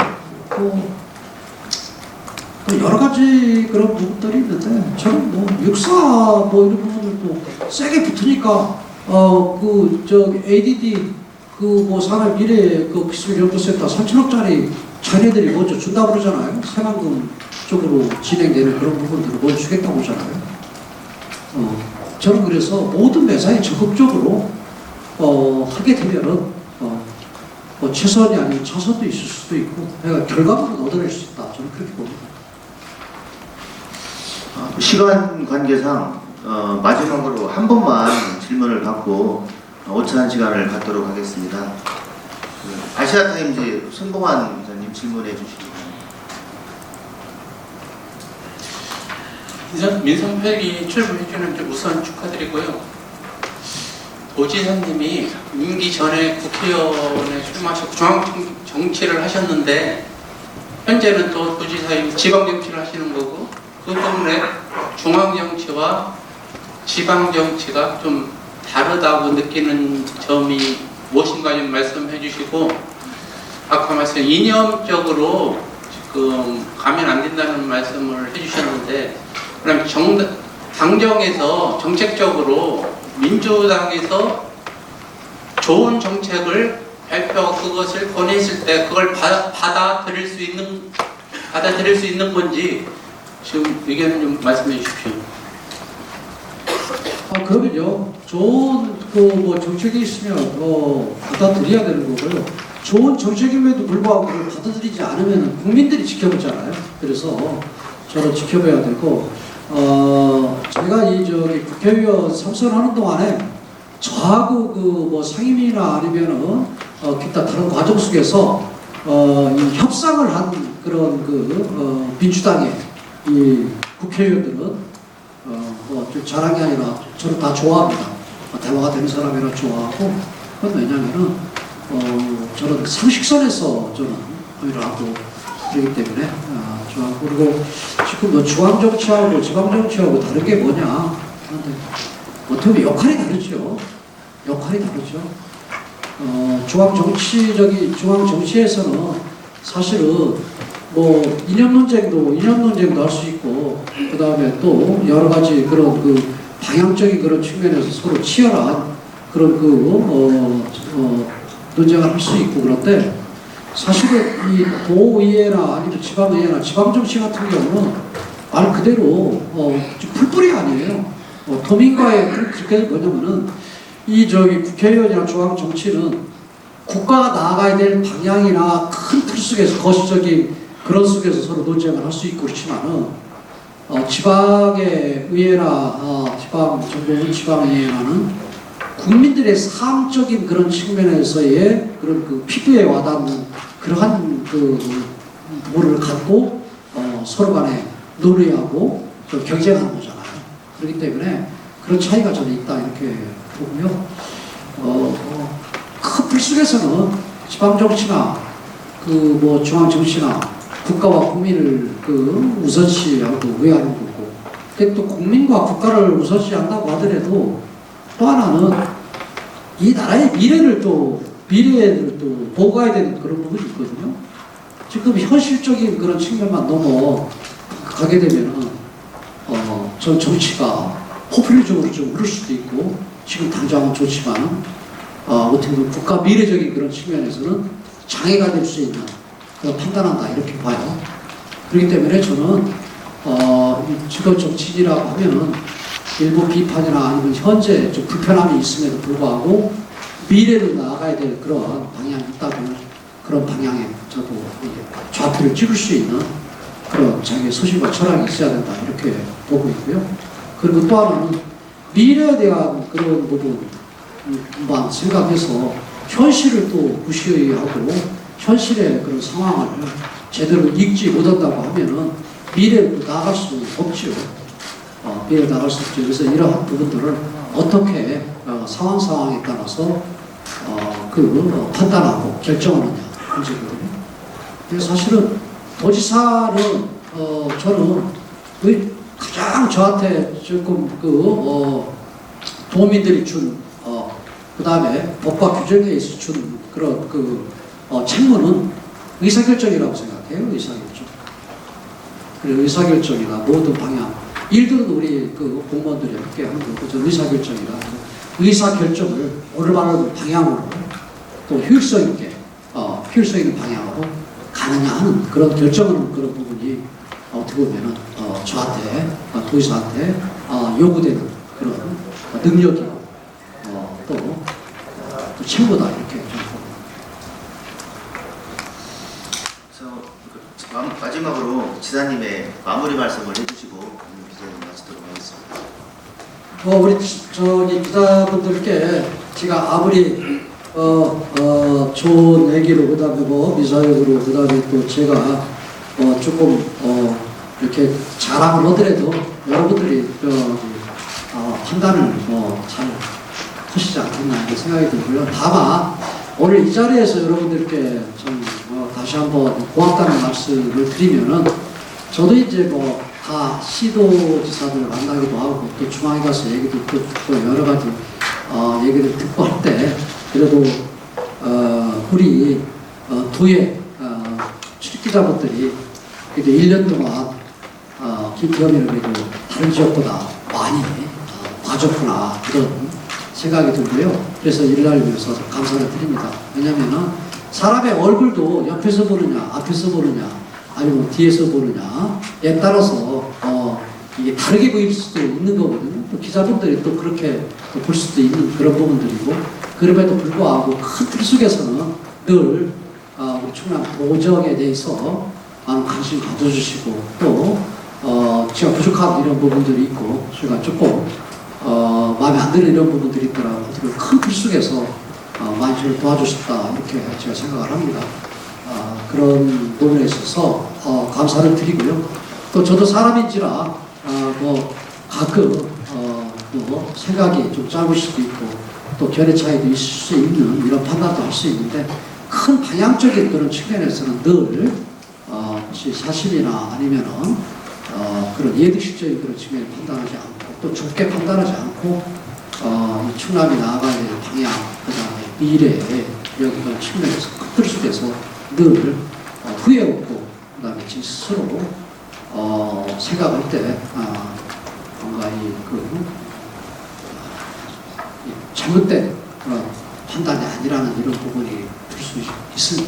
여러 가지 그런 부분들이 있는데 저는 육사 이런 부분들도 세게 붙으니까 ADD 산업 미래 기술연구센터 3천억짜리 자녀들이 먼저 준다고 그러잖아요. 새만금 쪽으로 진행되는 그런 부분들을 먼저 주겠다고 하잖아요. 저는 그래서 모든 매사에 적극적으로 하게 되면은 최선이 아닌 차선도 있을 수도 있고 내가 결과물을 얻어낼 수 있다. 저는 그렇게 봅니다. 시간 관계상 마지막으로 한 번만 질문을 받고 오찬 시간을 갖도록 하겠습니다. 아시아타임즈 손봉환 기자님 질문해 주시기 바랍니다. 민선회기 출범해주는 점 우선 축하드리고요. 도지사님이 임기 전에 국회의원에 출마하셔서 중앙 정치를 하셨는데 현재는 또 도지사님 지방 정치를 하시는 거고 그 때문에 중앙 정치와 지방 정치가 좀 다르다고 느끼는 점이 무엇인가 좀 말씀해 주시고 아까 말씀 이념적으로 지금 가면 안 된다는 말씀을 해주셨는데 그럼 당정에서 정책적으로 민주당에서 좋은 정책을 발표 그것을 권했을 때 그걸 받아들일 수 있는 건지 지금 의견 좀 말씀해 주십시오. 그러면요, 좋은 정책이 있으면 받아들여야 되는 거고요. 좋은 정책임에도 불구하고 그걸 받아들이지 않으면 국민들이 지켜보잖아요. 그래서 저는 지켜봐야 되고, 제가 국회의원 삼선하는 동안에 저하고 상임위나 아니면은 기타 다른 과정 속에서 이 협상을 한 그런 민주당의 이 국회의원들은 좀 자랑이 아니라 저는 다 좋아합니다. 대화가 되는 사람이라 좋아하고 그건 왜냐면은 저는 상식선에서 저는 회의를 하고 그렇기 때문에 좋아하고 그리고 지금 중앙정치하고 지방정치하고 다른 게 뭐냐 하는데 어떻게 보면 역할이 다르죠. 역할이 다르죠. 중앙 정치에서는 사실은 뭐 이념 논쟁도 할 수 있고, 그 다음에 또 여러 가지 그런 그 방향적인 그런 측면에서 서로 치열한 그런 논쟁을 할 수 있고, 그런데 사실은 이 도의회나 아니면 지방의회나 지방정치 같은 경우는 말 그대로 풀뿌리 아니에요. 도민과의 그렇게 뭐냐면은 국회의원이나 중앙 정치는 국가가 나아가야 될 방향이나 큰 틀 속에서 거시적인 그런 속에서 서로 논쟁을 할 수 있고, 그렇지만은 지방의 의회나 지방의회라는 국민들의 사항적인 그런 측면에서의 그런 그 피부에 와닿는 그러한 뭐를 갖고 서로 간에 논의하고 경쟁하는 거잖아요. 그렇기 때문에 그런 차이가 저는 있다 이렇게 보고요. 큰 틀 속에서는 지방 정치나 중앙 정치나 국가와 국민을 우선시하고 의하는 거고, 근데 또 국민과 국가를 우선시한다고 하더라도 또 하나는 이 나라의 미래를 또 보호해야 되는 그런 부분이 있거든요. 지금 현실적인 그런 측면만 넘어가게 되면은 전 정치가 포퓰리즘으로 좀 흐를 수도 있고, 지금 당장은 좋지만은 어떻게 보면 국가 미래적인 그런 측면에서는 장애가 될 수 있는 그런 판단한다 이렇게 봐요. 그렇기 때문에 저는 지금 정치인이라고 하면은 일부 비판이나 아니면 현재 좀 불편함이 있음에도 불구하고 미래로 나아가야 될 그런 방향이 있다면 그런 방향에 저도 좌표를 찍을 수 있는 그런 자기의 소신과 철학이 있어야 된다 이렇게 보고 있고요. 그리고 또 하나는 미래에 대한 그런 부분만 생각해서 현실을 또 무시하고 현실의 그런 상황을 제대로 읽지 못한다고 하면은 미래로 나아갈 수 없죠. 미래로 나아갈 수 없죠. 그래서 이러한 부분들을 어떻게 상황에 따라서 판단하고 결정하느냐 문제거든요. 근데 사실은 도지사는 저는 가장 저한테 조금 도민들이 준 그 다음에 법과 규정에 있어 준 그런 책무는 의사결정이라고 생각해요. 의사결정. 그리고 의사결정이나 모든 방향. 일들은 우리 공무원들이 함께 하는 거고, 저 의사결정이라. 의사결정을 올바른 방향으로 또 효율성 있는 방향으로 가느냐 하는 그런 결정하는 그런 부분이 어떻게 보면은 저한테, 도의사한테 요구되는 그런 능력이고, 또 책무다 이렇게 좀 그래서 마지막으로 지사님의 마무리 말씀을 해주시고 기자님 마치도록 하겠습니다. 우리 기자분들께 제가 아무리 좋은 얘기로 그다음에 미사역으로 그다음에 또 제가 조금 이렇게 자랑을 하더라도 여러분들이 판단을 잘 하시지 않겠나 이런 생각이 들고요. 다만 오늘 이 자리에서 여러분들께 좀 다시 한번 고맙다는 말씀을 드리면은, 저도 이제 다 시도지사들 만나기도 하고 또 중앙에 가서 얘기도 듣고 여러 가지 얘기를 듣고 할 때 그래도 우리 도의 출입기자분들이 그래도 1년 동안 김태현이를 그래도 다른 지역보다 많이 봐줬구나 그런 생각이 들고요. 그래서 이를 알면서 감사를 드립니다. 왜냐면은 사람의 얼굴도 옆에서 보느냐 앞에서 보느냐 아니면 뒤에서 보느냐에 따라서 이게 다르게 보일 수도 있는 거거든요. 또 기자분들이 또 그렇게 볼 수도 있는 그런 부분들이고, 그럼에도 불구하고 큰 틀 속에서는 늘 우리 충남 도정에 대해서 많은 관심 가져주시고, 또 제가 부족한 이런 부분들이 있고 제가 조금 마음에 안 드는 이런 부분들이 있더라도 큰 틀 속에서 많이 저를 도와주셨다 이렇게 제가 생각을 합니다. 그런 부분에 있어서 감사를 드리고요. 또 저도 사람인지라 가끔 생각이 좀 짧을 수도 있고 또 견해 차이도 있을 수 있는 이런 판단도 할 수 있는데, 큰 방향적인 그런 측면에서는 늘 혹시 사실이나 아니면은 그런 예득실적인 그런 측면을 판단하지 않고 또 좁게 판단하지 않고 이 충남이 나아가야 될 방향, 그다음에 미래 이런 측면에서 그들 속에서 늘 후회 없고 그다음에 제 스스로 생각할 때 뭔가 이 잘못된 그런 판단이 아니라는 이런 부분이 들 수 있을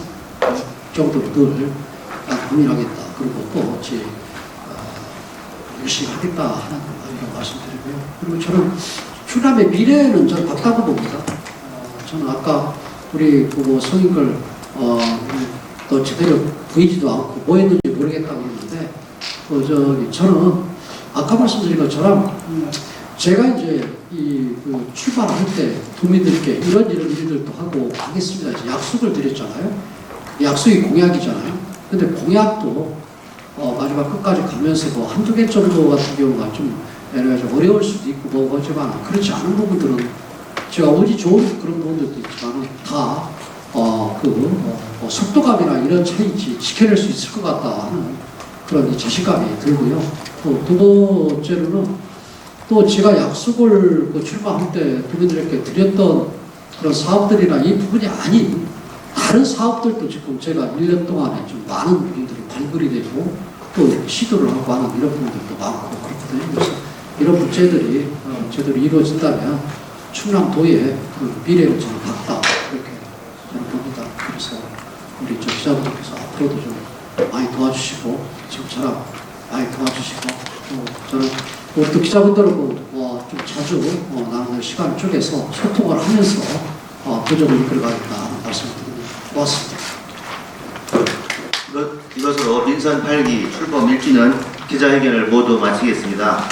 정도로 늘 고민하겠다. 그리고 또 열심히 하겠다 하는 이런 말씀드리고요. 그리고 저는 충남의 미래는 저는 밝다고 봅니다. 저는 아까 우리 그 성인걸 또 제대로 보이지도 않고 뭐 했는지 모르겠다고 그러는데 저는 아까 말씀드린 것처럼 제가 이제 그 출발할 때 도민들께 이런 일들도 하고 하겠습니다. 이제 약속을 드렸잖아요. 약속이 공약이잖아요. 근데 공약도 마지막 끝까지 가면서 뭐 한두 개 정도 같은 경우가 좀 어려울 수도 있고 뭐 하지만 그렇지 않은 부분들은 제가 운이 좋은 그런 부분들도 있지만 다 속도감이나 이런 차이지 지켜낼 수 있을 것 같다 하는 그런 자신감이 들고요. 또 두 번째로는 또 제가 약속을 출마할 때 도민들에게 드렸던 그런 사업들이나 이 부분이 아닌 다른 사업들도 지금 제가 1년 동안에 좀 많은 부분들이 발굴이 되고 또 시도를 하고 하는 이런 부분들도 많고 그렇거든요. 그래서 이런 부채들이 제대로 이루어진다면 충남도의 그 미래를 저는 밝다 이렇게 저는 봅니다. 그래서 우리 기자분들께서 앞으로도 좀 많이 도와주시고 지금처럼 많이 도와주시고 또 저는 또 기자분들하고 좀 자주 나는 시간을 쪼개서 소통을 하면서 도정을 이끌어가겠다 하는 말씀을 드립니다. 고맙습니다. 이것으로 민선 8기 출범 1주년 기자회견을 모두 마치겠습니다.